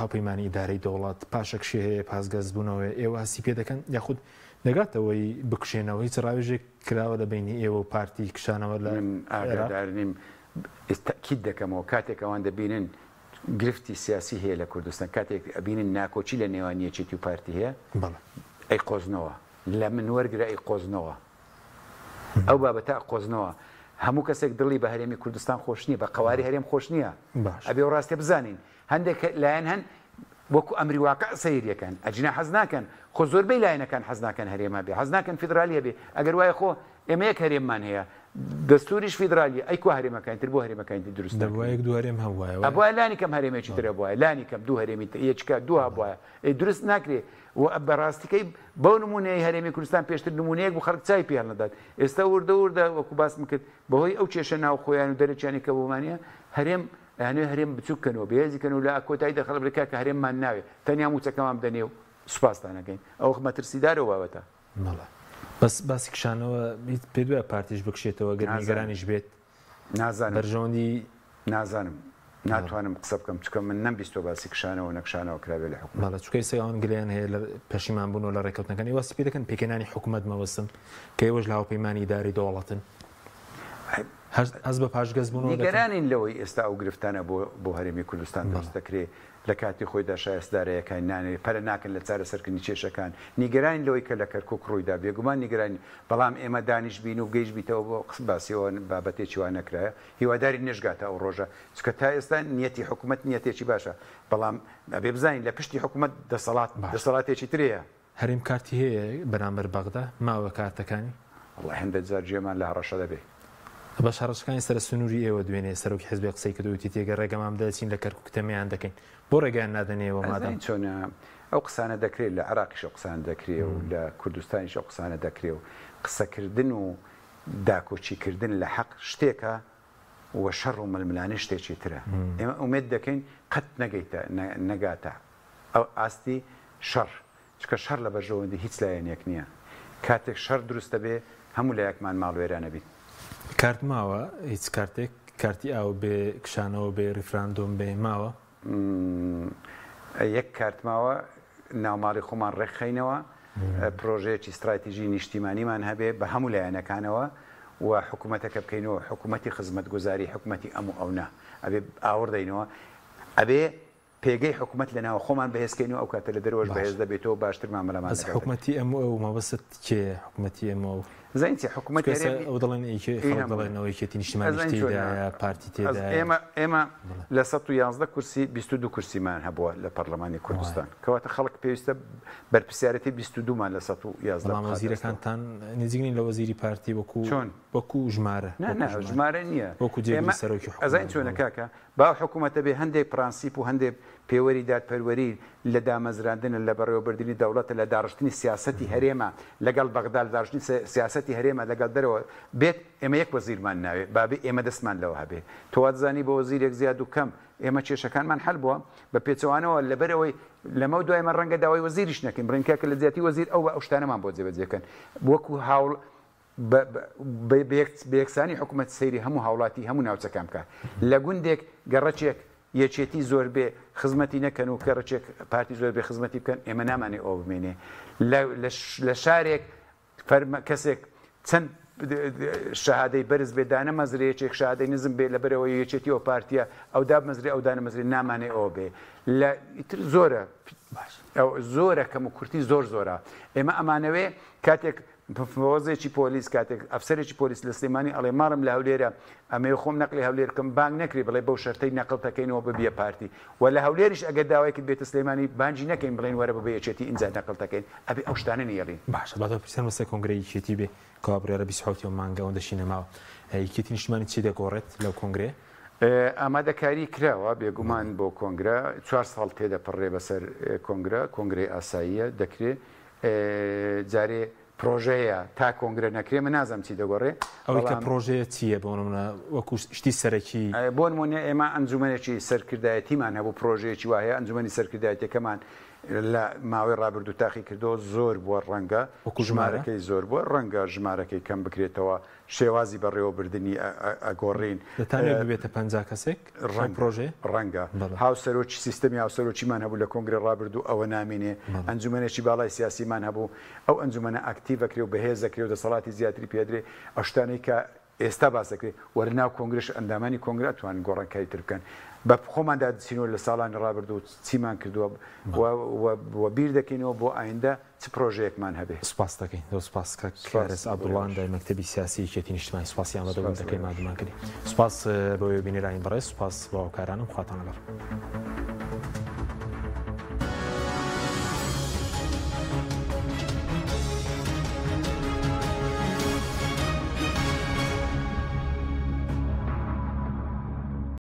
هاوپەیمانی ئیدارەی دەوڵات پاشەکشێ هەیە پاسگەز بوونەوەی ئێوە هەستی پێ دەکەن یاخود دەگاتەوەی بکشێنەوە هیچ ڕاوێژێک کراوە لە بینی ئێوە و پارتی کشانەوە لە ئاگادارنیم تاکید دەکەمەوە کاتێک ئەوان دەبینن گرفتی سیاسی هەیە لە کوردستان کاتێک ئەبینن ناکۆچی لە نێوانیەکێتی و پارتی هەیە ئەی قۆزنەوە لە من وەرگرە ئەی قۆزنەوە ئەو بابەتە قۆزنەوە هەموو کەسێک دڵی بە هەرێمی کوردستان خۆش نییە بە قەواری هەرێم خۆش نییە ئەبێ ڕاستێ بزانین هەندێک لایەن هەن وەکو ئەمری واقع سەیریەکەن ئەجنا حەز ناکەن خۆ زۆربەی لایەنەکان حەز ناکەن هەرێما بێ حەز ناکەن فیدرالیە بێ ئەگەر وایە خۆ ئێمە یەک هەرێممان هەیە دەستوریش فیدرالیە ئەیکو هەرێمەکانتر بۆ هەرێمەکانی دروست یەک دوو هەرێم هەبووە ئەبووە لانی کەم هەرێمێکی ترە بووە لانی کەم دوو هەرێمی یەککە دوو هەبووە دروست ناکرێ و بەڕاستیکەی بەو نمونەیە هەرێمی کوردستان پێشتر نمونەیەک بوو خەڵک چای پێیان نەدات ئێستا وردە وەکو باسم کرد بەهۆی ئەو کێشە ناو خۆیان و دەرەچیانی کە بۆمانە هەرێم یانێ هەرێم بچووکەنەوە بێزیکەن و لە کۆتایی دەخەڵ بکە کە هەرێممان ناوێت تەنیا موچەکەمان بدەنێ و سوپاسدانەکەین ئەو مەترسیدارەوە بابەتە بەس باسی کشانەوە پێ دوای پارتیش بکشێتەوە گەر نیگەرانیش بێت نازانم بەرژەوەندی نازانم ناتوانم قسە بکەم چکە من نەمبیستۆ باسی کشانەوە نەکشانەوە کراوێ لە حکومەت بەڵێ چکەی سەیان گلیان هەیە لە پەشیمان بوونەوە لە ڕێکەوتنەکانی واسی پێ دەکەن پێکەنانی حکومەت مەوەستن کە ئێوەش لە هاوپەیمانی ئیداری دەوڵەتن هەز بە پاشگەز بوونەوە نیگەرانین لەوەی ئێستا ئەو گرفتانە بۆ هەرێمی کوردستان دەست دەکرێت لە کاتی خۆیدا شایستدارەیەەکان نانێت پەرە ناکەن لە چارەسەرکردنی کێشەکان نیگەرانی لەوەی کە لە کەرکک ڕوویدا بێگومان نیگەرانی بەڵام ئێمە دانیش بین و گەیشت بیتەوە بۆ قس باسیەوە بابەتێکی وان نەکرایە هیواداری نێژگاتە ئەو ڕۆژە چکە تا ئێستا نیەتی حکوومەت نیەتێکی باشە بەڵام ئەبێ بزانین لە پشتی حکوومەت دەسەڵاتێکی ترەیە هەرێم کارتی هەیە بەرامبەر بەغدا ماوە کارتەکانی هەندێک جار جێمان لە هەڕەشە دەبێت بە شارڕشەکانی سەر سنووری ئێوە دوێنێ سەرۆکی حزبی قسەی کردوتی تێگە ڕێگەمام دەچین لە کەرکک تەمەیان دەکەین بۆ ڕێگەیان نادەنێەوە مادەم چۆنە ئەو قسانە دەکرێت لە عراقیش قسان دەکرێت و لە کوردستانیش قسانە دەکرێت و قسەکردن و داکۆچیکردن لە حەق شتێکە و شەڕ و ململانە شتێکی ترە ئێمە ئومێد دەکەین قەت نەگاتە ئەو ئاستی شەڕ چکە شەڕ لە بەرژەوەندی هیچ لایەنێک نییە کاتێک شەڕ دروستە بێ هەموو لایەکمان ماڵوێرانە بیت کارت ماوە هیچ کارتێک کارتی ئاو بێ کشانەوە بێ ریفراندۆم بێ ماوە یەک کارتماوە ناوماڵی خۆمان ڕێکخینەوە پرۆژەیەکی استراتیژی نیشتیمانیمان هەبێ بە هەموو لایەنەکانەوە و حکوومەتەکە بکەینەوە حکوومەتی خزمەتگوزاری حکوومەتی ئەونا ئەبێ ئاوردەینەوە ئەبێ پێگەی حکوومەت لە ناوە خۆمان بەهێزکەینەوە ئەو کاتە لە دەرەوەش بەهێز دەبێتەوە باشتر مامەڵەمان حکوومەتی ئەمە ئەو مەبەست کێ حکوومەتی ئەمە و زینی حکوومەت ئەو دەڵێنەوەیکێتی نیشتیمانیشتیدا پارتی تێدا ئێمە لە 111 کورسی 22 کورسیمان هەبووە لە پەرلەمانی کوردستان کەواتە خەڵک پێویستە بەرپرسیارەتی 22مان لە 111 وەزیرەکانتان نزیگنین لە وەزیری پارتی وەکو ژمارە ژمارە نییە وەکو جێمە سەرۆکی ئەزین چۆنە کاکە با حکوومەتە بێ هەندێک پرانسیپ و هەندێک پێوەری دادپەروەری لە دامەزراندنە لە بەڕێوەبردننی دەوڵەتە لە داڕشتنی سیاسەتی هەرێمە لەگەڵ بەغدا داڕشتنی سیاسەتی هەرێمە لەگەڵ دەرەوە بێت ئێمە یەک وەزیرمان ناوێت بابێ ئێمە دەستمان لەوە هەبێت تۆوازانی بە وەزیرێک زیاد و کەم ئێمە کێشەکانمان حل بووە بە پێچەوانەوە لەبەرەوەی لەمە دوایمە ڕەنگە داوای وەزیریش نەکەین بڕینکە لە زیاتی وەزیر ئەو بە ئەو شتانەمان بۆ جێبەجێکەن وەکو هاوڵ بەیەکسانی حکوومەت سەیری هەموو هاوڵاتی هەموو ناوچەکان بکە لە گوندێک گەڕەچێک یەکێتی زۆر بێ خزمەتی نەکەن و کەڕەچێک پارتی زۆر بێ خزمەتی بکەن ئێمە نامانێ ئەو بمێنێ لە شارێک کەسێک چەند شەهادەی بەرز بێ دانە مەزرەیەکێک شادەی نزم بێ لە بەرەوەی یەکێتی ئەو پارتیە ئەو دا مەزرێ ئەو دانە مەزرێ نامانێ ئەوە بێ لە ئیتر زۆرە زۆرە کەم و کورتی زۆرە ئێمە ئەمانەوێ کاتێک فۆزێکی پۆلیس کاتێک ئەفسەرێکی پۆلیس لە سلێمانی ئەڵێ ماڕم لە هەولێرە ئەمێ خۆم نەقلی هەولێرکەم بانگ نەکری بڵێ بەو شەرتەی نەقڵتەکەینەوە ببیە پارتی و لە هەولێریش ئەگەر داوایکت بێتە سلێمانی بانجی نەکەین بڵێن وەرە بە یەکێتی ئینجا نەقڵتەکەین ئەبێ ئەو شتانە نێڵین باشە بەڵام پرسیان وەسە کۆنگرەی یەکێتی بێ کابرێرە 27 مانگە ئەوەندە شینەماوە یەکێتی نیشتمانی چی دەگۆڕێت لەو کۆنگرێ ئامادەکاری کراوە بێگومان بۆ کۆنگرە 4 ساڵ تێدەپەڕێ بەسەر کۆنگرەی ئاساییە دەکرێت جارێ پرۆژەیە تا کۆنگرە نەکرێ من نازانم چی دەگۆڕێ ئەوەی کە پرۆژەیە چییە بۆ منە وەکو شتی سەرەکی بۆ نمونە ئێمە ئەنجومەنێکی سەرکردایەتیمان هەبوو پرۆژەیەکی وایە ئەنجومەنی سەرکردایەتەکەمان لە ماوەی ڕابردوو تاقی کردەوە زۆر بووە ڕەنگە ژمارەکەی زۆر بووە ڕەنگە ژمارەکەی کەم بکرێتەوە شێوازی بەڕێوەبردننی ئەگۆڕین دەتانێت ببێتە 50 کەسێک پرۆژێ ڕەنگە هاوسەرۆکی سیستەمی هاوسەرۆکیمان هەبوو لە کۆنگرە ڕابردوو ئەوە نامێنێ ئەنجومەنێکی باڵای سیاسیمان هەبوو ئەو ئەنجومەنە ئاکتیڤەکرێ و بەهێزەکرێ و دەسەڵاتی زیاتری پێدرێ ئەو شتانەی کە ئێستا باسەکرێ وەرناو کۆنگرش ئەندامانی کۆنگرە توانن گۆڕانکاری تر بکەن بە خۆماندا دچینەوە لە ساڵانی ڕابردوو چیمان کردووە بیر دەکەینەوە بۆ ئایندە چ پرۆژەیەکمان هەبێ سپاس دەکەین سپاسکە کارێز عەبدوڵڵا دای مەکتەبی سیاسی یەکێتی نیشتیمانی سپاسیان بە دەوڵەتەکەی مادومان کردی سپاس بۆ بینیرانی بەڕێز سپاس بۆ هاوکارانم خواتان لەگەڵ